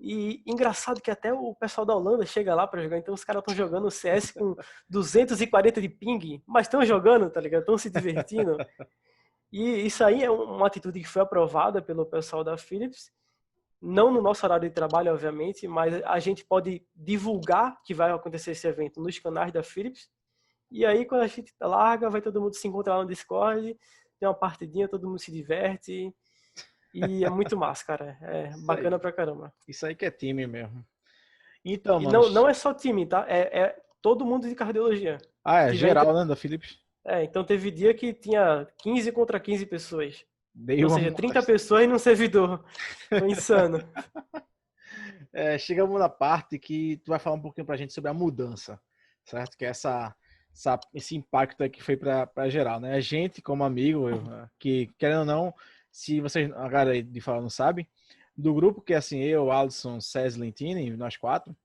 E engraçado que até o pessoal da Holanda chega lá para jogar, então os caras estão jogando CS com 240 de ping, mas estão jogando, tá ligado? Estão se divertindo. E isso aí é uma atitude que foi aprovada pelo pessoal da Philips, não no nosso horário de trabalho, obviamente, mas a gente pode divulgar que vai acontecer esse evento nos canais da Philips. E aí, quando a gente larga, vai todo mundo se encontrar no Discord, tem uma partidinha, todo mundo se diverte. E é muito massa, cara. É Isso aí. bacana pra caramba. Isso aí que é time mesmo. Então, E mano. não é só time, tá? É todo mundo de cardiologia. É Tiver, geral, né, da Philips. então teve dia que tinha 15 contra 15 pessoas. Dei Ou uma seja, 30 molesta. pessoas num servidor. Foi insano. Chegamos na parte que tu vai falar um pouquinho pra gente sobre a mudança, certo? Que é esse impacto aí que foi pra geral, né? A gente, como amigo, que querendo ou não, se vocês, a galera aí de fala não sabe, do grupo que é assim, eu, Alisson, César, Lentini, nós quatro,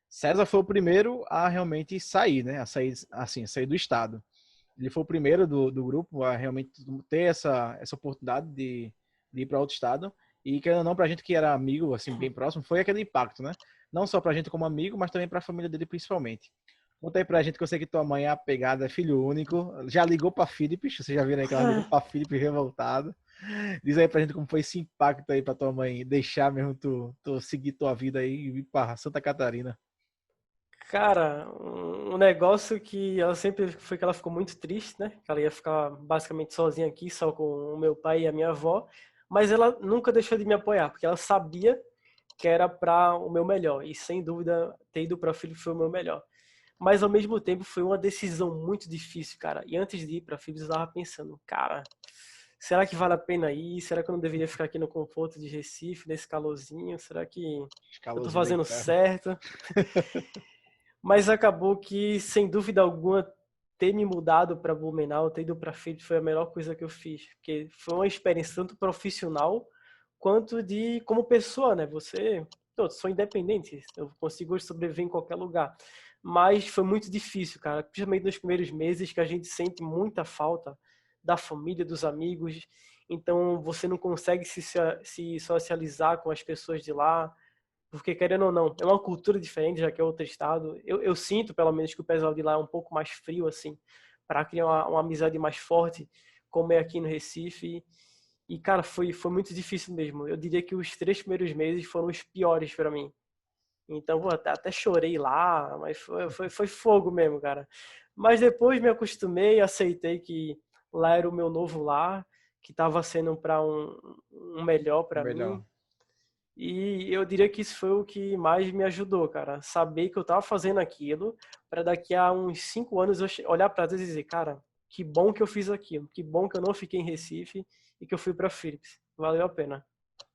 César foi o primeiro a realmente sair, né? A sair, assim, sair do estado. Ele foi o primeiro do grupo a realmente ter essa oportunidade de ir para outro estado. E, querendo ou não, pra gente que era amigo, assim, bem próximo, foi aquele impacto, né? Não só pra gente como amigo, mas também pra família dele, principalmente. Conta aí pra gente que eu sei que tua mãe é apegada, é filho único. Já ligou pra Philips, você já viu aí que ela ligou pra Philips revoltada. Diz aí pra gente como foi esse impacto aí pra tua mãe deixar mesmo tu seguir tua vida aí e ir pra Santa Catarina. Cara, um negócio que ela sempre foi que ela ficou muito triste, né? Que ela ia ficar basicamente sozinha aqui, só com o meu pai e a minha avó. Mas ela nunca deixou de me apoiar, porque ela sabia que era para o meu melhor. E sem dúvida, ter ido para Philips foi o meu melhor. Mas ao mesmo tempo foi uma decisão muito difícil, cara. E antes de ir para Philips, eu estava pensando, cara, será que vale a pena ir? Será que eu não deveria ficar aqui no conforto de Recife, nesse calorzinho? Será que eu tô Calorzinho do fazendo inferno. certo? Mas acabou que, sem dúvida alguma, ter me mudado para Blumenau, ter ido para Philips foi a melhor coisa que eu fiz, porque foi uma experiência tanto profissional quanto de como pessoa, né? Eu sou independente, eu consigo hoje sobreviver em qualquer lugar. Mas foi muito difícil, cara, principalmente nos primeiros meses que a gente sente muita falta da família, dos amigos. Então você não consegue se socializar com as pessoas de lá, porque, querendo ou não, é uma cultura diferente, já que é outro estado. Eu sinto, pelo menos, que o pessoal de lá é um pouco mais frio, assim, para criar uma amizade mais forte, como é aqui no Recife. E, cara, foi muito difícil mesmo. Eu diria que os 3 primeiros meses foram os piores para mim. Então, pô, até chorei lá, mas foi fogo mesmo, cara. Mas depois me acostumei, aceitei que lá era o meu novo lar, que estava sendo para um melhor para mim. Melhor. E eu diria que isso foi o que mais me ajudou, cara. Saber que eu tava fazendo aquilo para daqui a uns 5 anos eu olhar para trás e dizer, cara, que bom que eu fiz aquilo, que bom que eu não fiquei em Recife e que eu fui para Philips. Valeu a pena.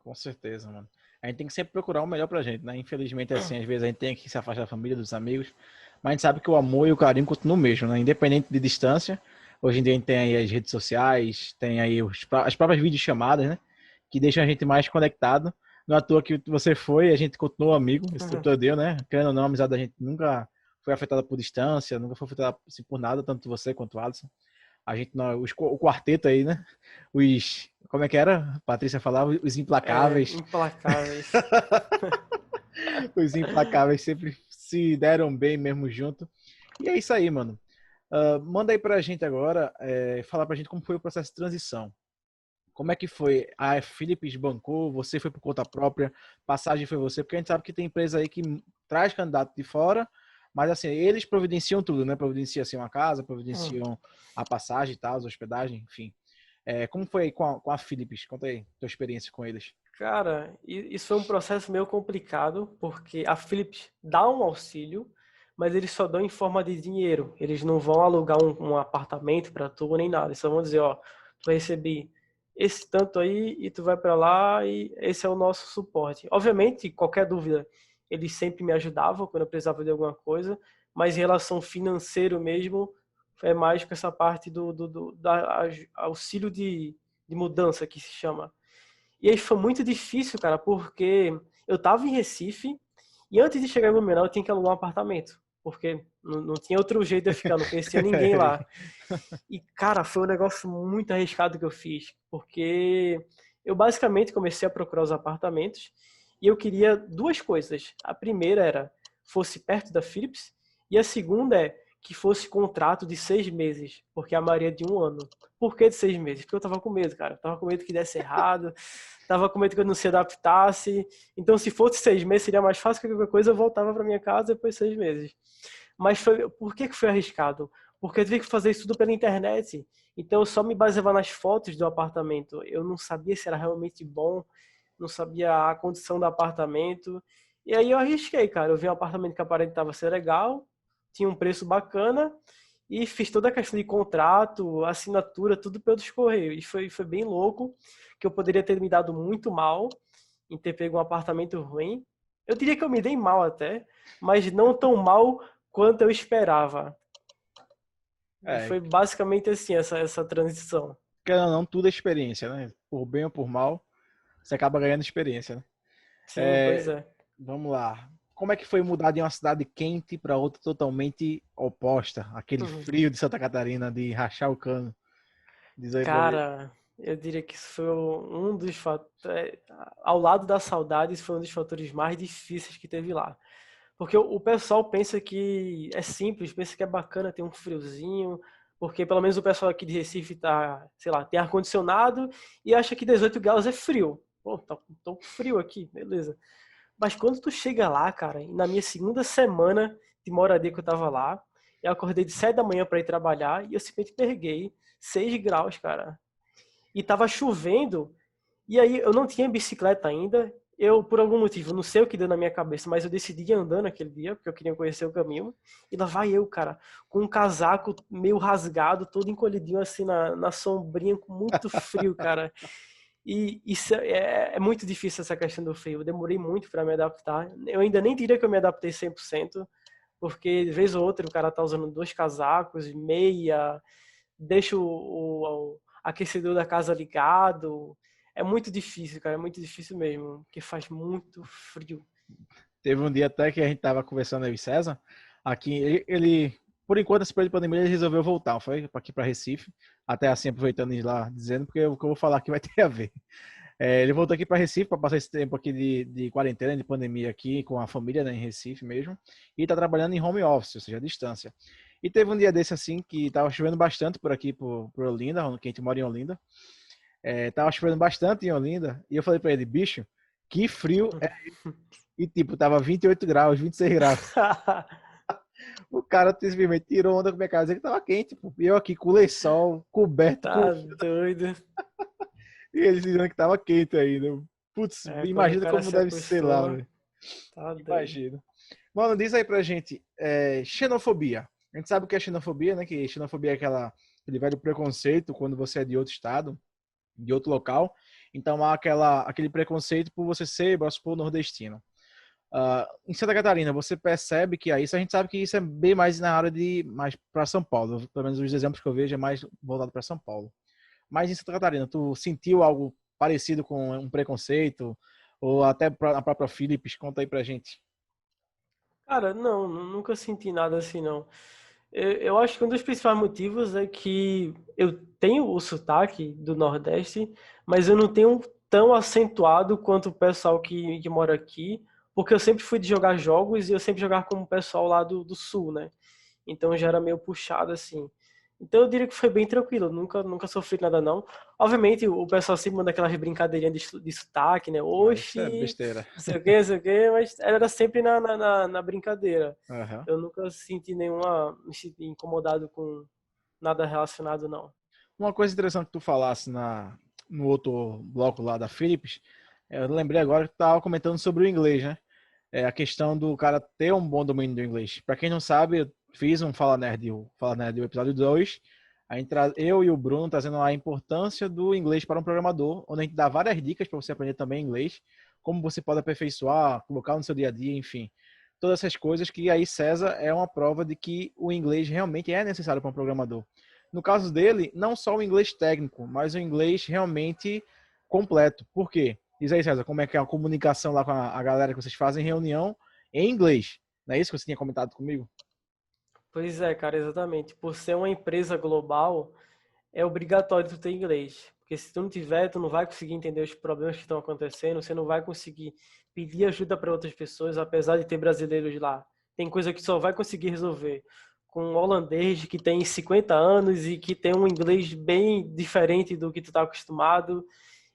Com certeza, mano. A gente tem que sempre procurar o melhor pra gente, né? Infelizmente, assim, às vezes a gente tem que se afastar da família, dos amigos, mas a gente sabe que o amor e o carinho continuam o mesmo, né? Independente de distância. Hoje em dia a gente tem aí as redes sociais, tem aí as próprias videochamadas, né? Que deixam a gente mais conectado. Não é à toa que você foi, a gente continuou amigo, esse tempo todo deu, né? Querendo ou não, a amizade da gente nunca foi afetada por distância, nunca foi afetada assim, por nada, tanto você quanto o Alisson. A gente, o quarteto aí, né? Como é que era? A Patrícia falava, os É, implacáveis. implacáveis. Os implacáveis sempre se deram bem mesmo junto. E é isso aí, mano. Manda aí pra gente agora, falar pra gente como foi o processo de transição. Como é que foi? A Philips bancou, você foi por conta própria, passagem foi você, porque a gente sabe que tem empresa aí que traz candidato de fora, mas assim, eles providenciam tudo, né? Providenciam assim, uma casa, providenciam a passagem e tal, a hospedagem, enfim. Como foi aí com a Philips? Conta aí, tua experiência com eles. Cara, isso foi um processo meio complicado, porque a Philips dá um auxílio, mas eles só dão em forma de dinheiro. Eles não vão alugar um apartamento para tu nem nada. Eles só vão dizer, ó, tu vai receber esse tanto aí e tu vai para lá e esse é o nosso suporte. Obviamente, qualquer dúvida, eles sempre me ajudavam quando eu precisava de alguma coisa, mas em relação financeiro mesmo, é mais com essa parte da auxílio de mudança que se chama. E aí foi muito difícil, cara, porque eu tava em Recife e antes de chegar em Blumenau eu tinha que alugar um apartamento, porque não tinha outro jeito de eu ficar, não conhecia ninguém lá. E, cara, foi um negócio muito arriscado que eu fiz, porque eu basicamente comecei a procurar os apartamentos e eu queria duas coisas. A primeira era fosse perto da Philips e a segunda é que fosse contrato de 6 meses, porque a maioria é de um ano. Por que de 6 meses? Porque eu tava com medo, cara. Eu tava com medo que desse errado, tava com medo que eu não se adaptasse. Então, se fosse 6 meses, seria mais fácil que qualquer coisa eu voltava para minha casa depois de 6 meses. Mas por que foi arriscado? Porque eu tive que fazer isso tudo pela internet. Então eu só me baseava nas fotos do apartamento. Eu não sabia se era realmente bom, não sabia a condição do apartamento. E aí eu arrisquei, cara. Eu vi um apartamento que aparentava ser legal, tinha um preço bacana e fiz toda a questão de contrato, assinatura, tudo pelos correios. E foi bem louco, que eu poderia ter me dado muito mal em ter pego um apartamento ruim. Eu diria que eu me dei mal até, mas não tão mal quanto eu esperava. E É, foi basicamente assim, essa transição. querendo ou não, tudo é experiência, né? Por bem ou por mal, você acaba ganhando experiência, né? Sim, pois É, é. vamos lá. como é que foi mudar de uma cidade quente para outra totalmente oposta? Aquele Uhum. frio de Santa Catarina, de rachar o cano. Diz aí pra gente. Cara, eu diria que isso foi um dos fatores, ao lado da saudade, isso foi um dos fatores mais difíceis que teve lá. Porque o pessoal pensa que é simples, pensa que é bacana ter um friozinho, porque pelo menos o pessoal aqui de Recife tá, sei lá, tem ar-condicionado e acha que 18 graus é frio. Pô, tá tão frio aqui, beleza. Mas quando tu chega lá, cara, e na minha segunda semana de moradia que eu tava lá, eu acordei de 7 da manhã para ir trabalhar e eu simplesmente peguei 6 graus, cara. E tava chovendo, e aí eu não tinha bicicleta ainda. Eu, por algum motivo, não sei o que deu na minha cabeça, mas eu decidi ir andando aquele dia, porque eu queria conhecer o caminho. E lá vai eu, cara, com um casaco meio rasgado, todo encolhidinho assim na sombrinha, com muito frio, cara. E isso é muito difícil essa questão do frio. Eu demorei muito para me adaptar. Eu ainda nem diria que eu me adaptei 100%, porque de vez ou outra o cara tá usando 2 casacos, meia, deixa o aquecedor da casa ligado. É muito difícil, cara, é muito difícil mesmo, porque faz muito frio. Teve um dia até que a gente tava conversando aí com o César. Aqui, ele por enquanto, esse período de pandemia, ele resolveu voltar. Foi aqui para Recife. Até assim, aproveitando de ir lá, dizendo, porque o que eu vou falar aqui vai ter a ver. Ele voltou aqui para Recife para passar esse tempo aqui de quarentena, de pandemia aqui com a família, né, em Recife mesmo. E tá trabalhando em home office, ou seja, à distância. E teve um dia desse assim que tava chovendo bastante por aqui, por Olinda, que a gente mora em Olinda. Tava chovendo bastante em Olinda. E eu falei para ele, bicho, que frio. E tipo, tava 28 graus, 26 graus. O cara simplesmente tirou onda com minha casa, que tava quente, pô. E eu aqui com lençol, coberto, Tá doido. e eles dizendo que tava quente ainda. Putz, Quando o imagina cara como se deve ser lá, acostuma, velho. tá doido. Imagina. Mano, diz aí pra gente, xenofobia. A gente sabe o que é xenofobia, né? Que xenofobia é aquele velho preconceito quando você é de outro estado, de outro local. Então há aquele preconceito por você ser, vamos supor, nordestino. Em Santa Catarina, você percebe que a gente sabe que isso é bem mais na área de mais para São Paulo. Pelo menos os exemplos que eu vejo é mais voltado para São Paulo. Mas em Santa Catarina, tu sentiu algo parecido com um preconceito ou até a própria Philips? Conta aí pra gente. Cara, não, nunca senti nada assim, não. Eu acho que um dos principais motivos é que eu tenho o sotaque do Nordeste, mas eu não tenho tão acentuado quanto o pessoal que mora aqui, porque eu sempre fui de jogar jogos e eu sempre jogava com o pessoal lá do Sul, né? Então já era meio puxado assim. Então eu diria que foi bem tranquilo, nunca sofri nada não. Obviamente o pessoal sempre manda aquelas brincadeirinhas de sotaque, né? Isso é Oxi, besteira. não sei o que, mas era sempre na brincadeira. Aham. Eu nunca senti me senti incomodado com nada relacionado, não. Uma coisa interessante que tu falasse no outro bloco lá da Philips, eu lembrei agora que tu estava comentando sobre o inglês, né? A questão do cara ter um bom domínio do inglês. Para quem não sabe, eu fiz um Fala Nerd, o episódio 2. Eu e o Bruno trazendo a importância do inglês para um programador, onde a gente dá várias dicas para você aprender também inglês, como você pode aperfeiçoar, colocar no seu dia a dia, enfim. Todas essas coisas que aí César é uma prova de que o inglês realmente é necessário para um programador. No caso dele, não só o inglês técnico, mas o inglês realmente completo. Por quê? Diz aí, César, como é que é a comunicação lá com a galera que vocês fazem reunião em inglês? Não é isso que você tinha comentado comigo? Pois é, cara, exatamente. Por ser uma empresa global, é obrigatório tu ter inglês. Porque se tu não tiver, tu não vai conseguir entender os problemas que estão acontecendo, você não vai conseguir pedir ajuda para outras pessoas, apesar de ter brasileiros lá. Tem coisa que só vai conseguir resolver com um holandês que tem 50 anos e que tem um inglês bem diferente do que tu tá acostumado.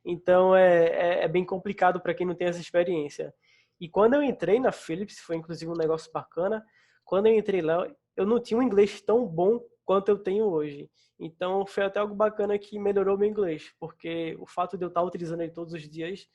Então é bem complicado para quem não tem essa experiência. E quando eu entrei na Philips, foi inclusive um negócio bacana, quando eu entrei lá, eu não tinha um inglês tão bom quanto eu tenho hoje. Então foi até algo bacana que melhorou meu inglês, porque o fato de eu estar utilizando ele todos os dias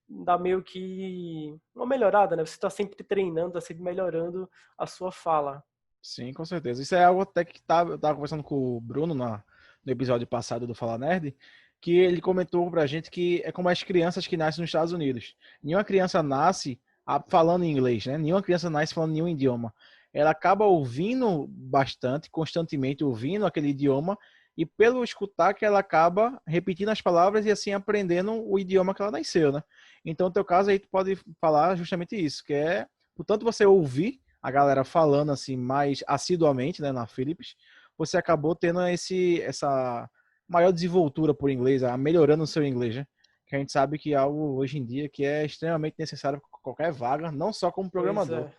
dá meio que uma melhorada, né? Você está sempre treinando, está sempre melhorando a sua fala. Sim, com certeza. Isso é algo até que eu tava conversando com o Bruno no episódio passado do Fala Nerd, que ele comentou pra gente que é como as crianças que nascem nos Estados Unidos. Nenhuma criança nasce falando inglês, né? Nenhuma criança nasce falando nenhum idioma. Ela acaba ouvindo bastante, constantemente ouvindo aquele idioma, e pelo escutar que ela acaba repetindo as palavras e assim aprendendo o idioma que ela nasceu, né? Então, no teu caso aí tu pode falar justamente isso, que é por tanto você ouvir a galera falando assim mais assiduamente, né, na Philips, você acabou tendo essa maior desenvoltura por inglês, melhorando o seu inglês, né? Que a gente sabe que é algo hoje em dia que é extremamente necessário para qualquer vaga, não só como Pois programador.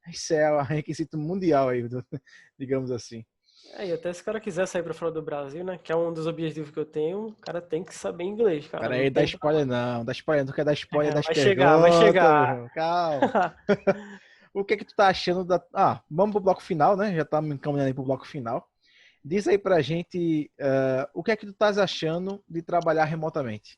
é. Isso é um requisito mundial aí, digamos assim. E até se o cara quiser sair pra fora do Brasil, né? Que é um dos objetivos que eu tenho, o cara tem que saber inglês, cara. Pera Não aí, dá tem spoiler não, dá spoiler não, quer dar spoiler das Vai chegar, vai perguntas, meu chegar. irmão. Calma. O que é que tu tá achando da... vamos pro bloco final, né? Já estamos encaminhando aí pro bloco final. Diz aí pra gente o que é que tu estás achando de trabalhar remotamente.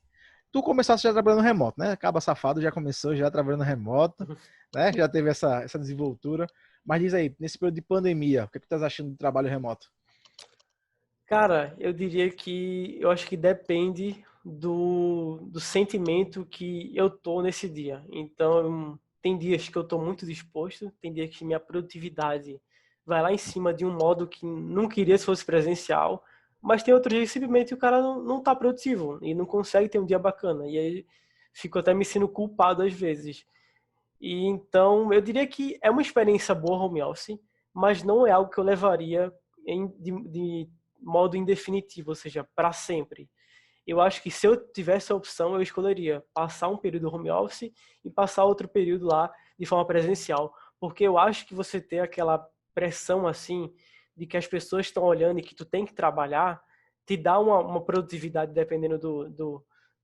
Tu começaste já trabalhando remoto, né? Acaba safado, já começou já trabalhando remoto, né? Já teve essa desenvoltura. Mas diz aí, nesse período de pandemia, o que é que tu estás achando de trabalho remoto? Cara, eu diria que eu acho que depende do sentimento que eu tô nesse dia. Então, tem dias que eu tô muito disposto, tem dias que minha produtividade vai lá em cima de um modo que não queria se fosse presencial, mas tem outros dias que simplesmente o cara não tá produtivo e não consegue ter um dia bacana. E aí fico até me sentindo culpado às vezes. E então, eu diria que é uma experiência boa home office, mas não é algo que eu levaria de modo indefinitivo, ou seja, para sempre. Eu acho que se eu tivesse a opção, eu escolheria passar um período home office e passar outro período lá de forma presencial, porque eu acho que você ter aquela pressão assim de que as pessoas estão olhando e que tu tem que trabalhar, te dá uma produtividade dependendo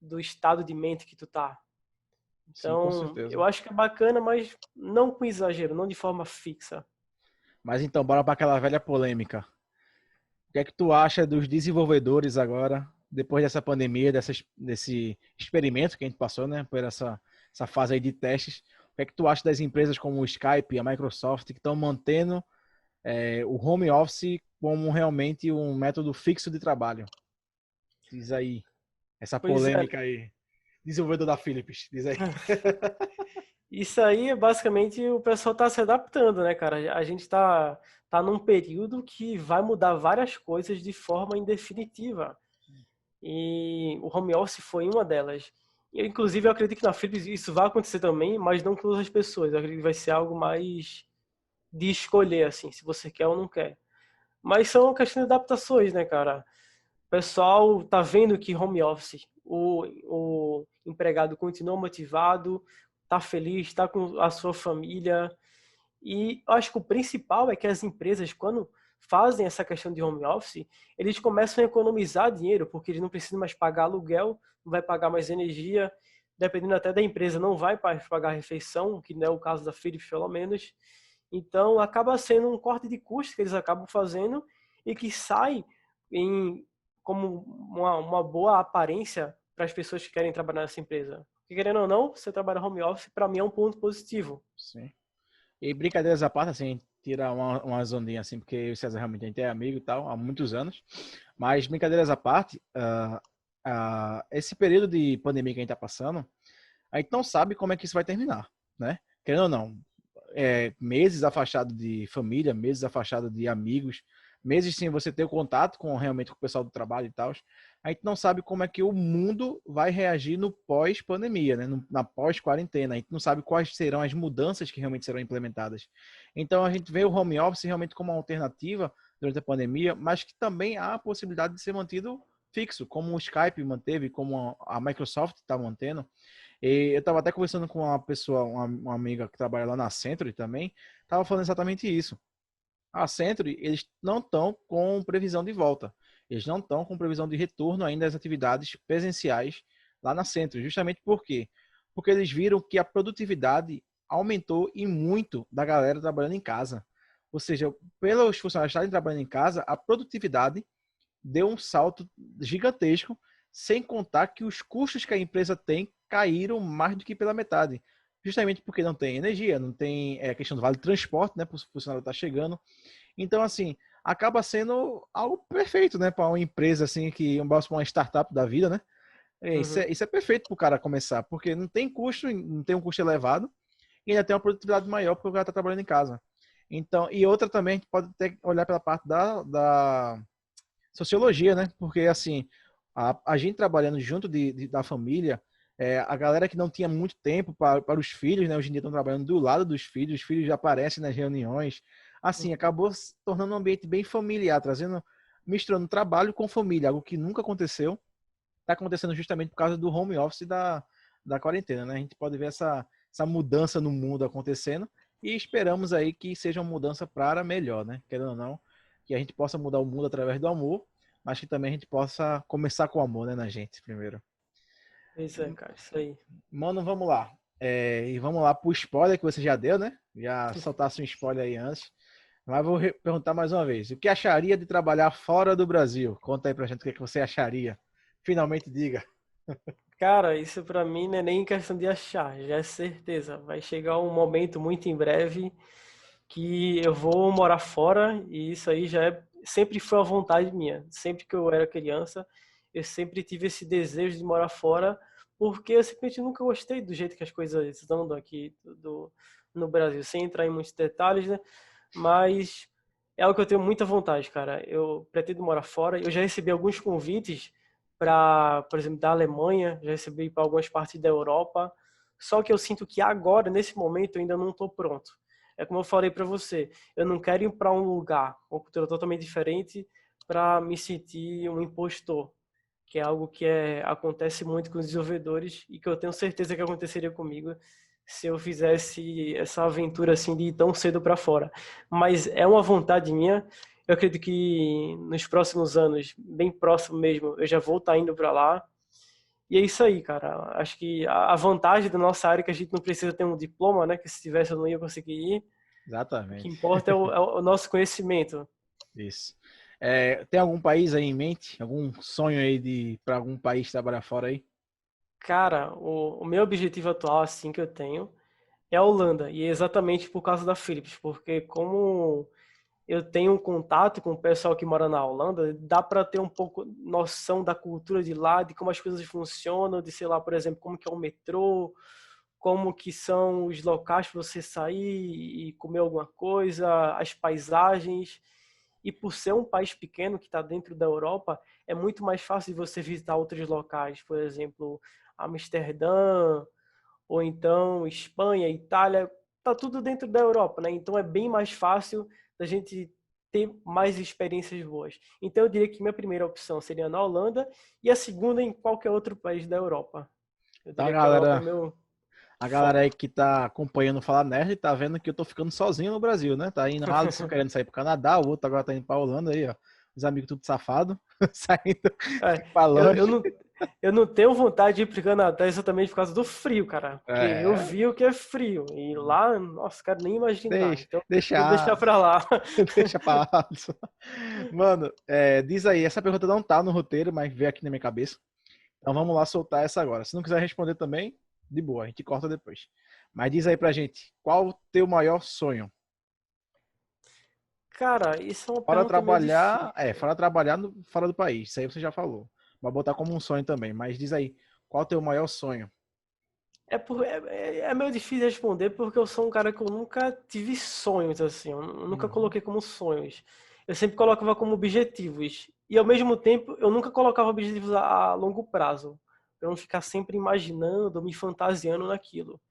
do estado de mente que tu tá. Sim, com Então, certeza. eu acho que é bacana, mas não com exagero, não de forma fixa. Mas então, bora para aquela velha polêmica. O que é que tu acha dos desenvolvedores agora, depois dessa pandemia, desse experimento que a gente passou, né, por essa fase aí de testes? O que é que tu acha das empresas como o Skype, a Microsoft, que estão mantendo o home office como realmente um método fixo de trabalho? Diz aí, essa Pois é, polêmica aí. Desenvolvedor da Philips, diz aí. isso aí é basicamente o pessoal está se adaptando, né, cara? A gente tá num período que vai mudar várias coisas de forma indefinitiva. E o home office foi uma delas. Inclusive, eu acredito que na Philips isso vai acontecer também, mas não com todas as pessoas. Eu acredito que vai ser algo mais de escolher, assim, se você quer ou não quer. Mas são questões de adaptações, né, cara? O pessoal tá vendo que home office, o empregado continua motivado, tá feliz, tá com a sua família. E eu acho que o principal é que as empresas, quando fazem essa questão de home office, eles começam a economizar dinheiro, porque eles não precisam mais pagar aluguel, não vai pagar mais energia, dependendo até da empresa, não vai pagar refeição, que não é o caso da Philips, pelo menos. Então, acaba sendo um corte de custos que eles acabam fazendo e que sai em, como uma boa aparência para as pessoas que querem trabalhar nessa empresa. Porque, querendo ou não, você trabalhar home office, para mim é um ponto positivo. Sim. E brincadeiras à parte, assim, tirar uma ondinha assim, porque eu e o César realmente a gente é amigo e tal, há muitos anos. Mas brincadeiras à parte, esse período de pandemia que a gente tá passando, a gente não sabe como é que isso vai terminar, né? Querendo ou não, meses afastado de família, meses afastado de amigos, meses sem você ter o contato com realmente com o pessoal do trabalho e tal. A gente não sabe como é que o mundo vai reagir no pós-pandemia, né? Na pós-quarentena. A gente não sabe quais serão as mudanças que realmente serão implementadas. Então a gente vê o home office realmente como uma alternativa durante a pandemia, mas que também há a possibilidade de ser mantido fixo, como o Skype manteve, como a Microsoft está mantendo. E eu estava até conversando com uma pessoa, uma amiga que trabalha lá na Century também, estava falando exatamente isso. A Century, eles não estão com previsão de volta. Eles não estão com previsão de retorno ainda às atividades presenciais lá na Century. Justamente por quê? Porque eles viram que a produtividade aumentou e muito da galera trabalhando em casa. Ou seja, pelos funcionários estarem trabalhando em casa, a produtividade deu um salto gigantesco, sem contar que os custos que a empresa tem caíram mais do que pela metade. Justamente porque não tem energia, não tem questão do vale transporte, né? Para o funcionário estar chegando. Então, assim, acaba sendo algo perfeito, né? Para uma empresa assim, que uma startup da vida, né? Uhum. Isso é perfeito para o cara começar, porque não tem custo, não tem um custo elevado e ainda tem uma produtividade maior porque o cara está trabalhando em casa. Então, e outra também, a gente pode até olhar pela parte da sociologia, né? Porque, assim, a gente trabalhando junto da família, A galera que não tinha muito tempo para os filhos, né? Hoje em dia estão trabalhando do lado dos filhos, os filhos já aparecem nas reuniões. Assim, acabou se tornando um ambiente bem familiar, misturando trabalho com família, algo que nunca aconteceu. Está acontecendo justamente por causa do home office da quarentena, né? A gente pode ver essa mudança no mundo acontecendo e esperamos aí que seja uma mudança para melhor, né? Querendo ou não, que a gente possa mudar o mundo através do amor, mas que também a gente possa começar com o amor, né, na gente primeiro. Isso é, cara, isso aí. Mano, vamos lá. E vamos lá pro spoiler que você já deu, né? Já soltasse um spoiler aí antes. Mas vou perguntar mais uma vez. O que acharia de trabalhar fora do Brasil? Conta aí pra gente o que, é que você acharia. Finalmente diga. Cara, isso pra mim não é nem questão de achar, já é certeza. Vai chegar um momento muito em breve que eu vou morar fora e isso aí sempre foi uma vontade minha. Sempre que eu era criança, eu sempre tive esse desejo de morar fora porque eu simplesmente nunca gostei do jeito que as coisas andam aqui no Brasil, sem entrar em muitos detalhes, né? Mas é algo que eu tenho muita vontade, cara. Eu pretendo morar fora. Eu já recebi alguns convites para, por exemplo, da Alemanha, já recebi para algumas partes da Europa. Só que eu sinto que agora, nesse momento, eu ainda não estou pronto. É como eu falei para você, eu não quero ir para um lugar, uma cultura totalmente diferente, para me sentir um impostor, que é algo que acontece muito com os desenvolvedores e que eu tenho certeza que aconteceria comigo se eu fizesse essa aventura assim de ir tão cedo para fora. Mas é uma vontade minha. Eu acredito que nos próximos anos, bem próximo mesmo, eu já vou estar indo para lá. E é isso aí, cara. Acho que a vantagem da nossa área é que a gente não precisa ter um diploma, né? Que se tivesse eu não ia conseguir ir. O que Exatamente. importa é o nosso conhecimento. Isso. Tem algum país aí em mente? Algum sonho aí de para algum país trabalhar fora aí? Cara, o meu objetivo atual, assim, que eu tenho, é a Holanda. E é exatamente por causa da Philips. Porque como eu tenho um contato com o pessoal que mora na Holanda, dá para ter um pouco noção da cultura de lá, de como as coisas funcionam, de, sei lá, por exemplo, como que é o metrô, como que são os locais para você sair e comer alguma coisa, as paisagens. E por ser um país pequeno que está dentro da Europa, é muito mais fácil de você visitar outros locais, por exemplo, Amsterdã, ou então Espanha, Itália, tá tudo dentro da Europa, né? Então é bem mais fácil da gente ter mais experiências boas. Então eu diria que minha primeira opção seria na Holanda e a segunda em qualquer outro país da Europa. Eu Então a diria que a Europa é galera, meu a galera aí foco. que tá acompanhando o Fala Nerd tá vendo que eu tô ficando sozinho no Brasil, né? Tá indo Alisson querendo sair pro Canadá, o outro agora tá indo pra Holanda aí, ó. Os amigos tudo safado, saindo É, pra eu, longe. eu não, eu não tenho vontade de ir para o Canadá exatamente por causa do frio, cara. Porque eu É, vi o que é frio. E lá, nossa, quero nem imaginar. deixa, Então, vou deixa, deixar pra lá. deixa pra Alisson. Mano, diz aí, essa pergunta não tá no roteiro, mas veio aqui na minha cabeça. Então vamos lá soltar essa agora. Se não quiser responder também, de boa, a gente corta depois. Mas diz aí pra gente, qual o teu maior sonho? Cara, isso é uma Fora pergunta meio trabalhar, difícil. fora trabalhar fora do país. Isso aí você já falou. Vai botar como um sonho também. Mas diz aí, qual o teu maior sonho? É meio difícil responder porque eu sou um cara que eu nunca tive sonhos assim, eu nunca Uhum. coloquei como sonhos. Eu sempre colocava como objetivos. E ao mesmo tempo, eu nunca colocava objetivos a longo prazo. Pra eu não ficar sempre imaginando, me fantasiando naquilo.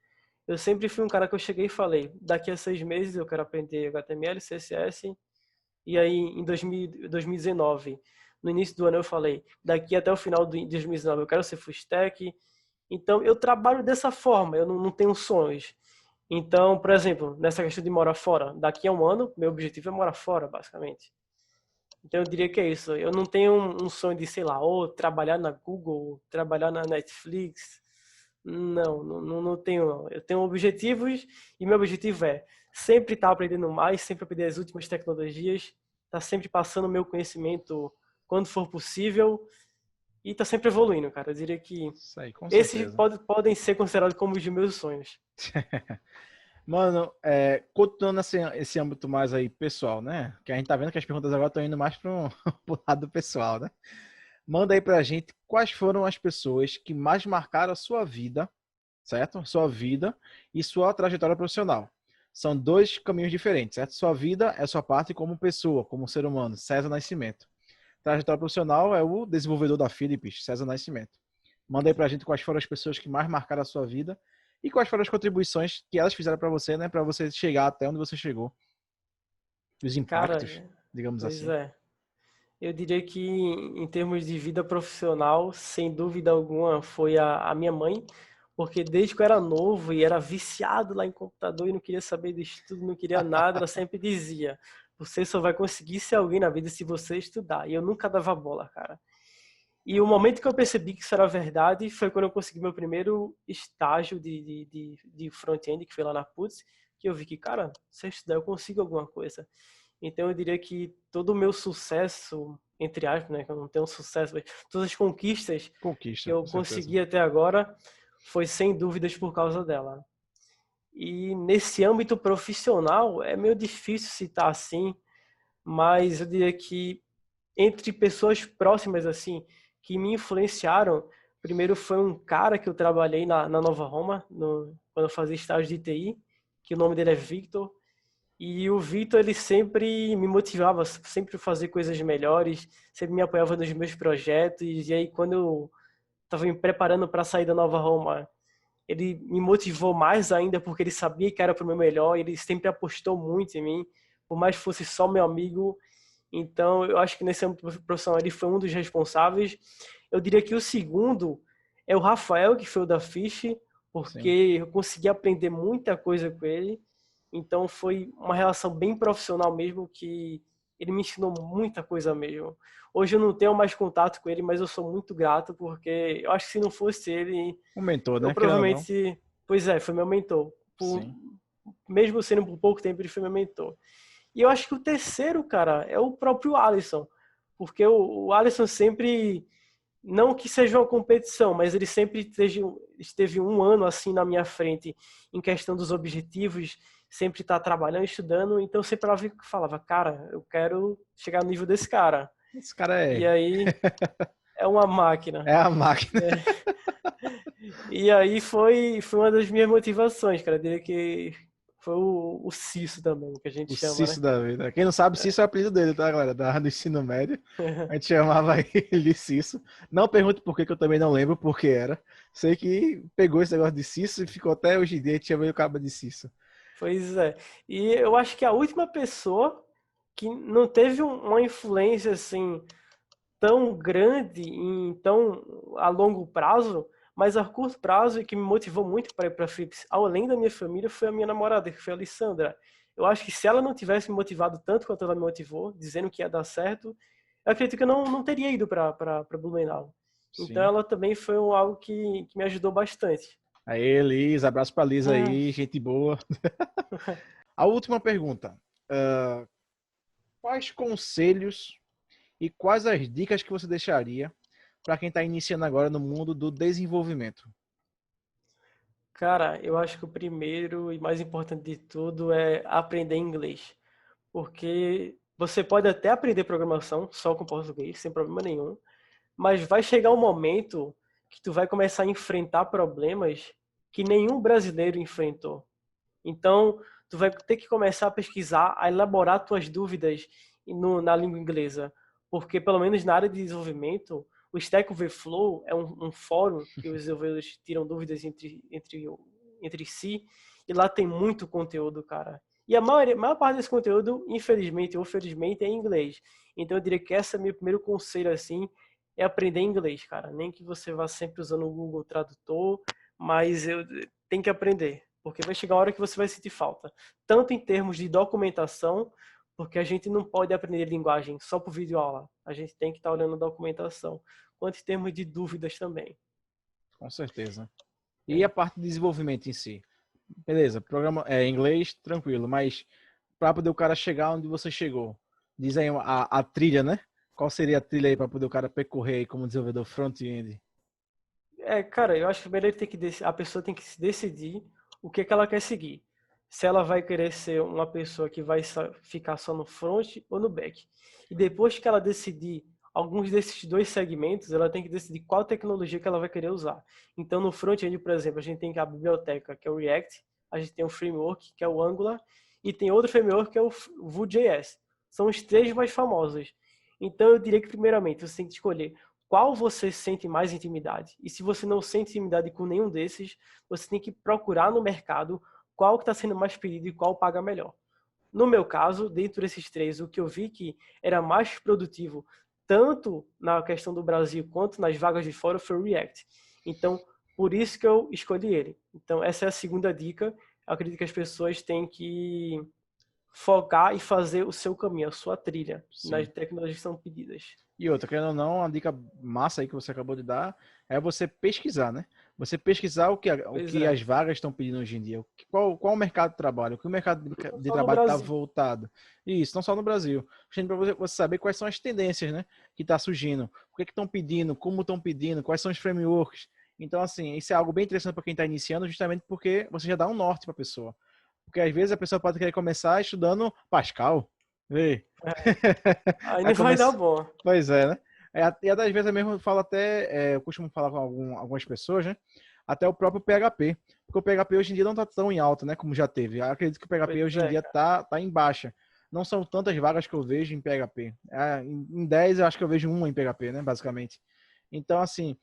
Eu sempre fui um cara que eu cheguei e falei, daqui a 6 meses eu quero aprender HTML, CSS. E aí em 2019, no início do ano eu falei, daqui até o final de 2019 eu quero ser full stack. Então, eu trabalho dessa forma, eu não tenho sonhos. Então, por exemplo, nessa questão de morar fora, daqui a um ano, meu objetivo é morar fora, basicamente. Então, eu diria que é isso. Eu não tenho um sonho de, sei lá, ou trabalhar na Google, trabalhar na Netflix. Não tenho, não. Eu tenho objetivos e meu objetivo é sempre estar aprendendo mais, sempre aprender as últimas tecnologias, estar sempre passando o meu conhecimento quando for possível e estar sempre evoluindo, cara. Eu diria que Isso aí, com esses certeza. podem ser considerados como os meus sonhos. Mano, continuando esse âmbito mais aí pessoal, né? Que a gente tá vendo que as perguntas agora estão indo mais pro lado pessoal, né? Manda aí pra gente quais foram as pessoas que mais marcaram a sua vida, certo? Sua vida e sua trajetória profissional. São dois caminhos diferentes, certo? Sua vida é sua parte como pessoa, como ser humano, César Nascimento. Trajetória profissional é o desenvolvedor da Philips, César Nascimento. Manda aí pra gente quais foram as pessoas que mais marcaram a sua vida e quais foram as contribuições que elas fizeram para você, né? Para você chegar até onde você chegou. Os Cara, impactos, digamos pois assim. é. Eu diria que em termos de vida profissional, sem dúvida alguma, foi a minha mãe, porque desde que eu era novo e era viciado lá em computador e não queria saber de estudo, não queria nada, ela sempre dizia: você só vai conseguir ser alguém na vida se você estudar. E eu nunca dava bola, cara. E o momento que eu percebi que isso era verdade foi quando eu consegui meu primeiro estágio de front-end, que foi lá na Putz, que eu vi que, cara, se eu estudar eu consigo alguma coisa. Então eu diria que todo o meu sucesso, entre aspas, né, que eu não tenho sucesso, mas todas as conquistas que Conquista, eu com certeza. consegui até agora foi sem dúvidas por causa dela. E nesse âmbito profissional é meio difícil citar assim, mas eu diria que entre pessoas próximas assim que me influenciaram, primeiro foi um cara que eu trabalhei na Nova Roma, quando eu fazia estágio de TI, que o nome dele é Victor. E o Vitor, ele sempre me motivava, sempre a fazer coisas melhores, sempre me apoiava nos meus projetos. E aí, quando eu estava me preparando para sair da Nova Roma, ele me motivou mais ainda, porque ele sabia que era para o meu melhor. Ele sempre apostou muito em mim, por mais que fosse só meu amigo. Então, eu acho que nesse âmbito profissional ele foi um dos responsáveis. Eu diria que o segundo é o Rafael, que foi o da Fish, porque Sim. eu consegui aprender muita coisa com ele. Então foi uma relação bem profissional mesmo, que ele me ensinou muita coisa mesmo. Hoje eu não tenho mais contato com ele, mas eu sou muito grato, porque eu acho que se não fosse ele, Um mentor, eu né? Querendo ou não. provavelmente... Pois é, foi meu mentor. Sim. Mesmo sendo por pouco tempo, ele foi meu mentor. E eu acho que o terceiro, cara, é o próprio Alisson. Porque o Alisson sempre, não que seja uma competição, mas ele sempre esteve um ano assim na minha frente em questão dos objetivos, sempre está trabalhando, estudando, então eu sempre falava, cara, eu quero chegar no nível desse cara. Esse cara E é. aí é uma máquina. É a máquina. E aí foi uma das minhas motivações, cara. Eu diria que foi o Cisso também, que a gente O chama, né? Cício da vida. Quem não sabe, Cício é o apelido dele, tá, galera? Do ensino médio. A gente chamava ele de Cício. Não pergunte por que, que eu também não lembro porque era. Sei que pegou esse negócio de Cício e ficou até hoje em dia, a gente chama ele o cabo de Cício. Pois é. E eu acho que a última pessoa que não teve uma influência assim tão grande em tão a longo prazo, mas a curto prazo e que me motivou muito para ir para Philips, além da minha família, foi a minha namorada, que foi a Alessandra. Eu acho que se ela não tivesse me motivado tanto quanto ela me motivou, dizendo que ia dar certo, eu acredito que eu não teria ido para Blumenau. Então Sim. ela também foi algo que me ajudou bastante. Aí, Liz, abraço pra Liz Hum. aí, gente boa. A última pergunta. Quais conselhos e quais as dicas que você deixaria para quem está iniciando agora no mundo do desenvolvimento? Cara, eu acho que o primeiro e mais importante de tudo é aprender inglês. Porque você pode até aprender programação só com português, sem problema nenhum, mas vai chegar um momento que tu vai começar a enfrentar problemas que nenhum brasileiro enfrentou. Então, tu vai ter que começar a pesquisar, a elaborar tuas dúvidas na língua inglesa. Porque, pelo menos na área de desenvolvimento, o Stack Overflow é um fórum que os desenvolvedores tiram dúvidas entre si, e lá tem muito conteúdo, cara. E a maior parte desse conteúdo, infelizmente ou felizmente, é em inglês. Então, eu diria que esse é meu primeiro conselho, assim, é aprender inglês, cara. Nem que você vá sempre usando o Google Tradutor, mas eu tenho que aprender, porque vai chegar a hora que você vai sentir falta. Tanto em termos de documentação, porque a gente não pode aprender linguagem só por videoaula. A gente tem que estar olhando a documentação, quanto em termos de dúvidas também. Com certeza. E a É. parte de desenvolvimento em si? Beleza, programa é inglês, tranquilo, mas para poder o cara chegar onde você chegou, diz aí a trilha, né? Qual seria a trilha aí para poder o cara percorrer aí como desenvolvedor front-end? Cara, eu acho que primeiro a pessoa tem que se decidir o que ela quer seguir. Se ela vai querer ser uma pessoa que vai ficar só no front ou no back. E depois que ela decidir alguns desses dois segmentos, ela tem que decidir qual tecnologia que ela vai querer usar. Então, no front-end, por exemplo, a gente tem a biblioteca, que é o React, a gente tem o framework, que é o Angular, e tem outro framework, que é o Vue.js. São os três mais famosos. Então, eu diria que, primeiramente, você tem que escolher qual você sente mais intimidade. E se você não sente intimidade com nenhum desses, você tem que procurar no mercado qual que está sendo mais pedido e qual paga melhor. No meu caso, dentro desses três, o que eu vi que era mais produtivo, tanto na questão do Brasil quanto nas vagas de fora, foi o React. Então, por isso que eu escolhi ele. Então, essa é a segunda dica. Eu acredito que as pessoas têm que focar e fazer o seu caminho, a sua trilha, nas Sim. tecnologias que são pedidas. E outra, querendo ou não, uma dica massa aí que você acabou de dar é você pesquisar, né? Você pesquisar o Pois que é. as vagas estão pedindo hoje em dia, qual o mercado de trabalho, o que o mercado Não de só no trabalho está Brasil. voltado. E isso, não só no Brasil. Para você saber quais são as tendências, né? Que está surgindo, o que estão pedindo, como estão pedindo, quais são os frameworks. Então, assim, isso é algo bem interessante para quem está iniciando, justamente porque você já dá um norte para a pessoa. Porque às vezes a pessoa pode querer começar estudando Pascal. Vê. É. Aí Aí não vai dar começa. bom. Pois é, né? E às vezes eu mesmo falo até, eu costumo falar com algumas pessoas, né? Até o próprio PHP. Porque o PHP hoje em dia não está tão em alta, né? Como já teve. Eu acredito que o Pois PHP hoje em é, dia cara. tá em baixa. Não são tantas vagas que eu vejo em PHP. Em 10 eu acho que eu vejo uma em PHP, né? Basicamente. Então, assim,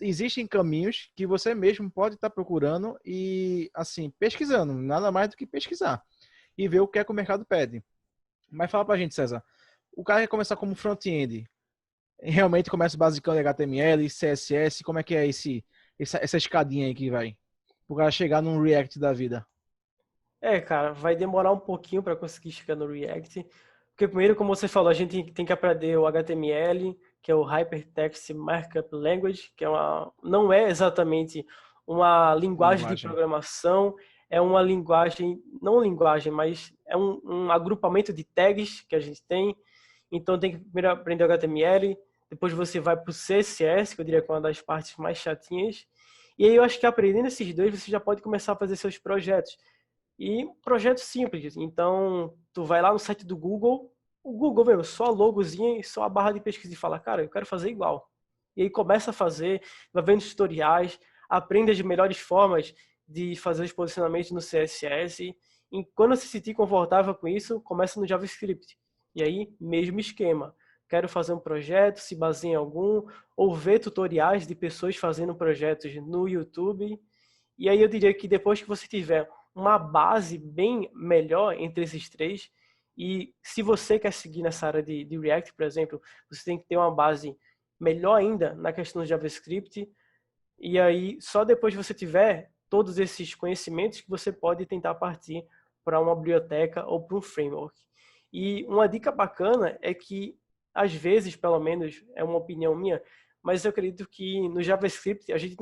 existem caminhos que você mesmo pode estar procurando e, assim, pesquisando. Nada mais do que pesquisar. E ver o que é que o mercado pede. Mas fala pra gente, César. O cara quer começar como front-end, realmente começa basicando HTML, CSS, como é que é essa escadinha aí que vai? Pro cara chegar num React da vida. É, cara, vai demorar um pouquinho para conseguir chegar no React. Porque primeiro, como você falou, a gente tem que aprender o HTML, que é o Hypertext Markup Language, que não é exatamente uma linguagem de Linguagem. programação, é uma linguagem, não linguagem, mas é um agrupamento de tags que a gente tem. Então tem que primeiro aprender o HTML, depois você vai para o CSS, que eu diria que é uma das partes mais chatinhas. E aí eu acho que aprendendo esses dois, você já pode começar a fazer seus projetos. E projeto simples. Então, tu vai lá no site do Google, o Google mesmo, só a logozinha e só a barra de pesquisa e fala, cara, eu quero fazer igual. E aí começa a fazer, vai vendo tutoriais, aprende as melhores formas de fazer os posicionamentos no CSS. E quando você se sentir confortável com isso, começa no JavaScript. E aí, mesmo esquema. Quero fazer um projeto, se baseia em algum, ou ver tutoriais de pessoas fazendo projetos no YouTube. E aí eu diria que depois que você tiver uma base bem melhor entre esses três, e se você quer seguir nessa área de React, por exemplo, você tem que ter uma base melhor ainda na questão do JavaScript, e aí só depois que você tiver todos esses conhecimentos que você pode tentar partir para uma biblioteca ou para um framework. E uma dica bacana é que, às vezes, pelo menos, é uma opinião minha, mas eu acredito que no JavaScript a gente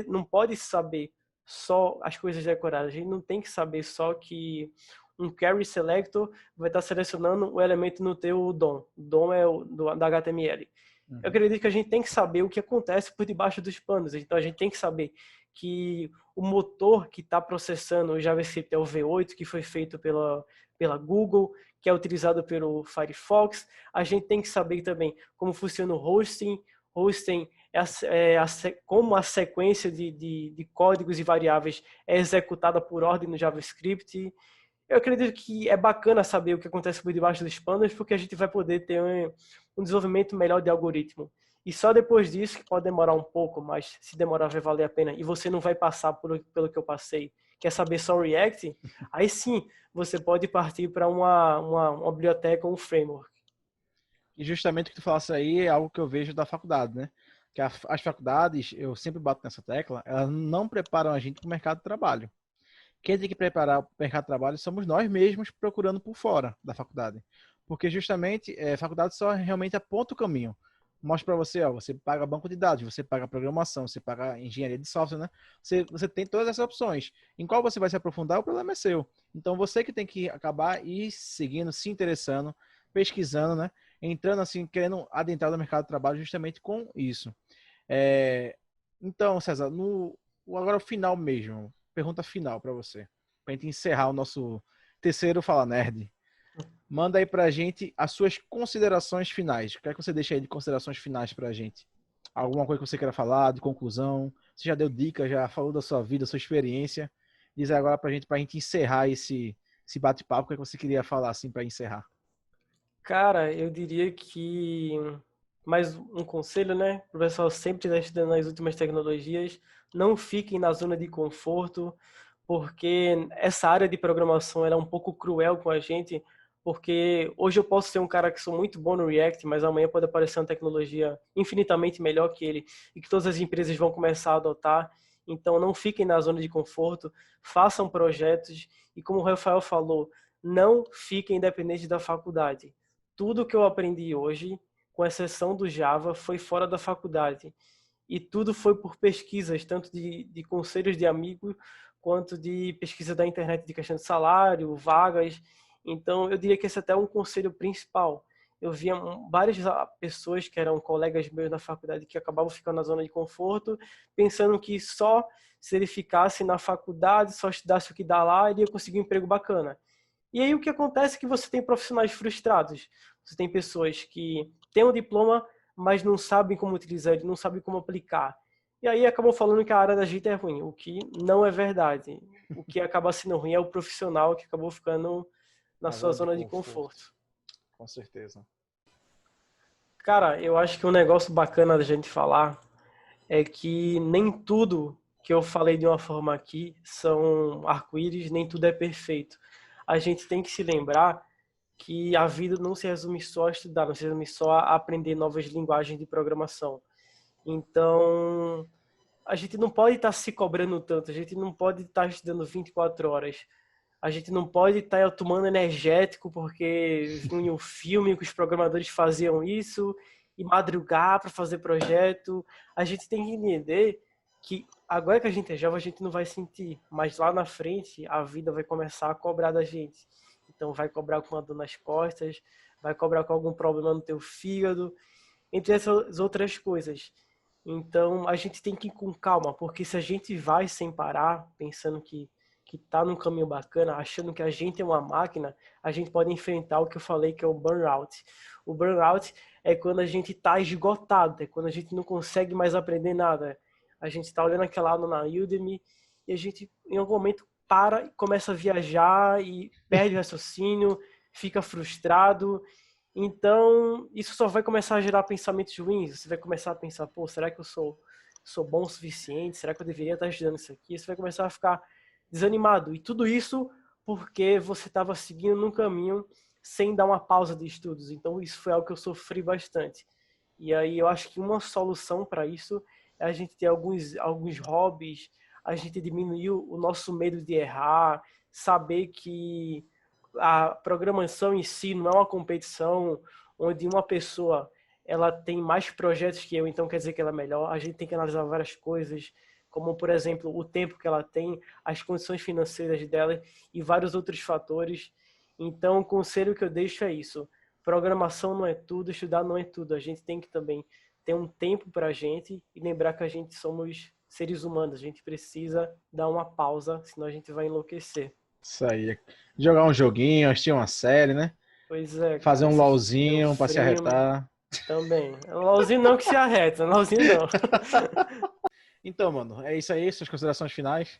não pode saber só as coisas decoradas. A gente não tem que saber só que um carry selector vai estar selecionando o elemento no teu DOM. DOM é da HTML. Eu Uhum. acredito que a gente tem que saber o que acontece por debaixo dos panos. Então a gente tem que saber que o motor que está processando o JavaScript é o V8, que foi feito pela Google, que é utilizado pelo Firefox. A gente tem que saber também como funciona o hosting. Hosting como a sequência de códigos e variáveis é executada por ordem no JavaScript. Eu acredito que é bacana saber o que acontece por debaixo dos panos, porque a gente vai poder ter um desenvolvimento melhor de algoritmo. E só depois disso, que pode demorar um pouco, mas se demorar vai valer a pena, e você não vai passar pelo que eu passei, quer saber só React, aí sim você pode partir para uma biblioteca ou um framework. E justamente o que tu falasse aí é algo que eu vejo da faculdade, né? Que as faculdades, eu sempre bato nessa tecla, elas não preparam a gente para o mercado de trabalho. Quem tem que preparar o mercado de trabalho somos nós mesmos procurando por fora da faculdade. Porque justamente a faculdade só realmente aponta o caminho. Mostra para você, ó, você paga banco de dados, você paga programação, você paga engenharia de software, né? Você tem todas essas opções. Em qual você vai se aprofundar, o problema é seu. Então você que tem que acabar e seguindo, se interessando, pesquisando, né? Entrando assim, querendo adentrar no mercado de trabalho justamente com isso. É, então, César, agora o final mesmo, pergunta final para você, para a gente encerrar o nosso terceiro Fala Nerd. Manda aí pra gente as suas considerações finais. O que é que você deixa aí de considerações finais pra gente? Alguma coisa que você queira falar, de conclusão? Você já deu dicas, já falou da sua vida, da sua experiência. Diz agora pra gente encerrar esse bate-papo. O que é que você queria falar assim para encerrar? Cara, eu diria que mais um conselho, né? O pessoal sempre está estudando as últimas tecnologias. Não fiquem na zona de conforto, porque essa área de programação ela é um pouco cruel com a gente, porque hoje eu posso ser um cara que sou muito bom no React, mas amanhã pode aparecer uma tecnologia infinitamente melhor que ele e que todas as empresas vão começar a adotar. Então, não fiquem na zona de conforto, façam projetos e, como o Rafael falou, não fiquem independentes da faculdade. Tudo que eu aprendi hoje, com exceção do Java, foi fora da faculdade. E tudo foi por pesquisas, tanto de conselhos de amigos, quanto de pesquisa da internet de questão de salário, vagas. Então, eu diria que esse até é um conselho principal. Eu via várias pessoas que eram colegas meus na faculdade que acabavam ficando na zona de conforto, pensando que só se ele ficasse na faculdade, só estudasse o que dá lá, ele ia conseguir um emprego bacana. E aí o que acontece é que você tem profissionais frustrados. Você tem pessoas que têm um diploma, mas não sabem como utilizar ele, não sabem como aplicar. E aí acabam falando que a área da gente é ruim, o que não é verdade. O que acaba sendo ruim é o profissional que acabou ficando na sua zona de conforto. Com certeza. Cara, eu acho que um negócio bacana da gente falar é que nem tudo que eu falei de uma forma aqui são arco-íris, nem tudo é perfeito. A gente tem que se lembrar que a vida não se resume só a estudar, não se resume só a aprender novas linguagens de programação. Então, a gente não pode estar se cobrando tanto, a gente não pode estar estudando 24 horas. A gente não pode estar tomando energético porque viu em um filme que os programadores faziam isso e madrugar para fazer projeto. A gente tem que entender que agora que a gente é jovem, a gente não vai sentir, mas lá na frente a vida vai começar a cobrar da gente. Então vai cobrar com uma dor nas costas, vai cobrar com algum problema no teu fígado, entre essas outras coisas. Então a gente tem que ir com calma, porque se a gente vai sem parar, pensando que tá num caminho bacana, achando que a gente é uma máquina, a gente pode enfrentar o que eu falei que é o burnout. O burnout é quando a gente tá esgotado, é quando a gente não consegue mais aprender nada. A gente tá olhando aquela aula na Udemy e a gente em algum momento para e começa a viajar e perde o raciocínio, fica frustrado. Então, isso só vai começar a gerar pensamentos ruins. Você vai começar a pensar, pô, será que eu sou bom o suficiente? Será que eu deveria estar estudando isso aqui? Você vai começar a ficar desanimado. E tudo isso porque você estava seguindo num caminho sem dar uma pausa de estudos. Então, isso foi algo que eu sofri bastante. E aí, eu acho que uma solução para isso é a gente ter alguns hobbies, a gente diminuir o nosso medo de errar, saber que a programação em si não é uma competição onde uma pessoa ela tem mais projetos que eu, então quer dizer que ela é melhor. A gente tem que analisar várias coisas, como por exemplo o tempo que ela tem, as condições financeiras dela e vários outros fatores. Então o conselho que eu deixo é isso: programação não é tudo, estudar não é tudo. A gente tem que também ter um tempo para a gente e lembrar que a gente somos seres humanos. A gente precisa dar uma pausa, senão a gente vai enlouquecer. Isso aí. Jogar um joguinho, assistir uma série, né? Pois é, Fazer cara, um assistir um LOLzinho pra se filme arretar. também. LOLzinho não que se arreta, LOLzinho não. Então, mano, é isso aí, suas considerações finais.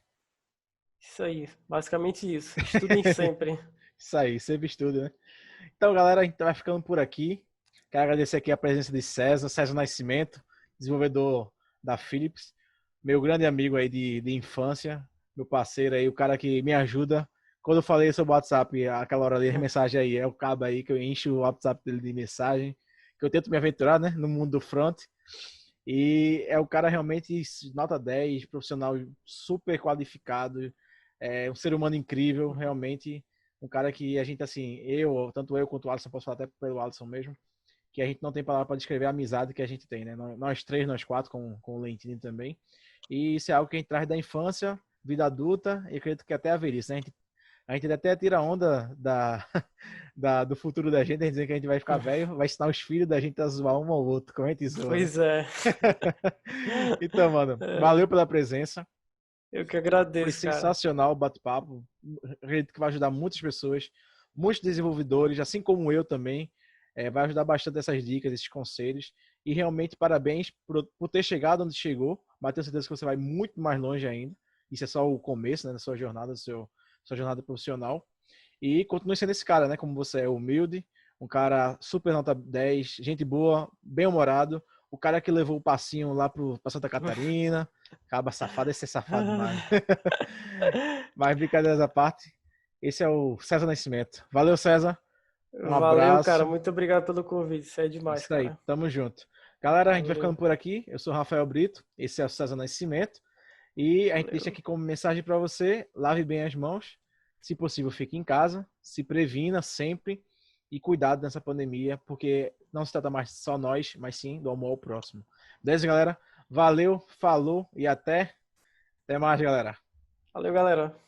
Isso aí, basicamente isso. Estudem sempre. Isso aí, sempre estudo, né? Então, galera, a gente vai ficando por aqui. Quero agradecer aqui a presença de César Nascimento, desenvolvedor da Philips, meu grande amigo aí de infância, meu parceiro aí, o cara que me ajuda. Quando eu falei sobre o WhatsApp, aquela hora ali, a mensagem aí, é o cabo aí que eu encho o WhatsApp dele de mensagem, que eu tento me aventurar, né, no mundo do front. E é o cara realmente nota 10, profissional super qualificado, é um ser humano incrível, realmente um cara que a gente, assim, tanto eu quanto o Alisson, posso falar até pelo Alisson mesmo, que a gente não tem palavra para descrever a amizade que a gente tem, né? Nós três, nós quatro, com o Lentini também. E isso é algo que a gente traz da infância, vida adulta, e acredito que até a velhice, né? A gente até tira onda do futuro da gente, a gente dizer que a gente vai ficar velho, vai ensinar os filhos da gente a zoar um ao outro, como a gente zoa, né? Pois é. Então, mano, É, valeu pela presença. eu que Foi agradeço, cara. sensacional o bate-papo. Acredito que vai ajudar muitas pessoas, muitos desenvolvedores, assim como eu também. Vai ajudar bastante essas dicas, esses conselhos. E realmente, parabéns por ter chegado onde chegou. Mas tenho certeza que você vai muito mais longe ainda. Isso é só o começo, né, da sua jornada, sua jornada profissional. E continue sendo esse cara, né? Como você é humilde, Um cara super nota 10, gente boa, bem-humorado. O cara que levou o passinho lá pra Santa Catarina. Acaba safado, esse é safado demais. Mas brincadeiras à parte, esse é o César Nascimento. Valeu, César. Um Valeu, cara. abraço. Muito obrigado pelo convite. Isso é demais, Isso aí, cara. tamo junto. Galera, a gente vai ficando Valeu. por aqui. Eu sou o Rafael Brito, esse é o César Nascimento. E a gente deixa Valeu. aqui como mensagem para você: lave bem as mãos. Se possível, fique em casa. Se previna sempre. E cuidado nessa pandemia, porque não se trata mais só nós, mas sim do amor ao próximo. Beleza, galera? Valeu, falou e até mais, galera. Valeu, galera.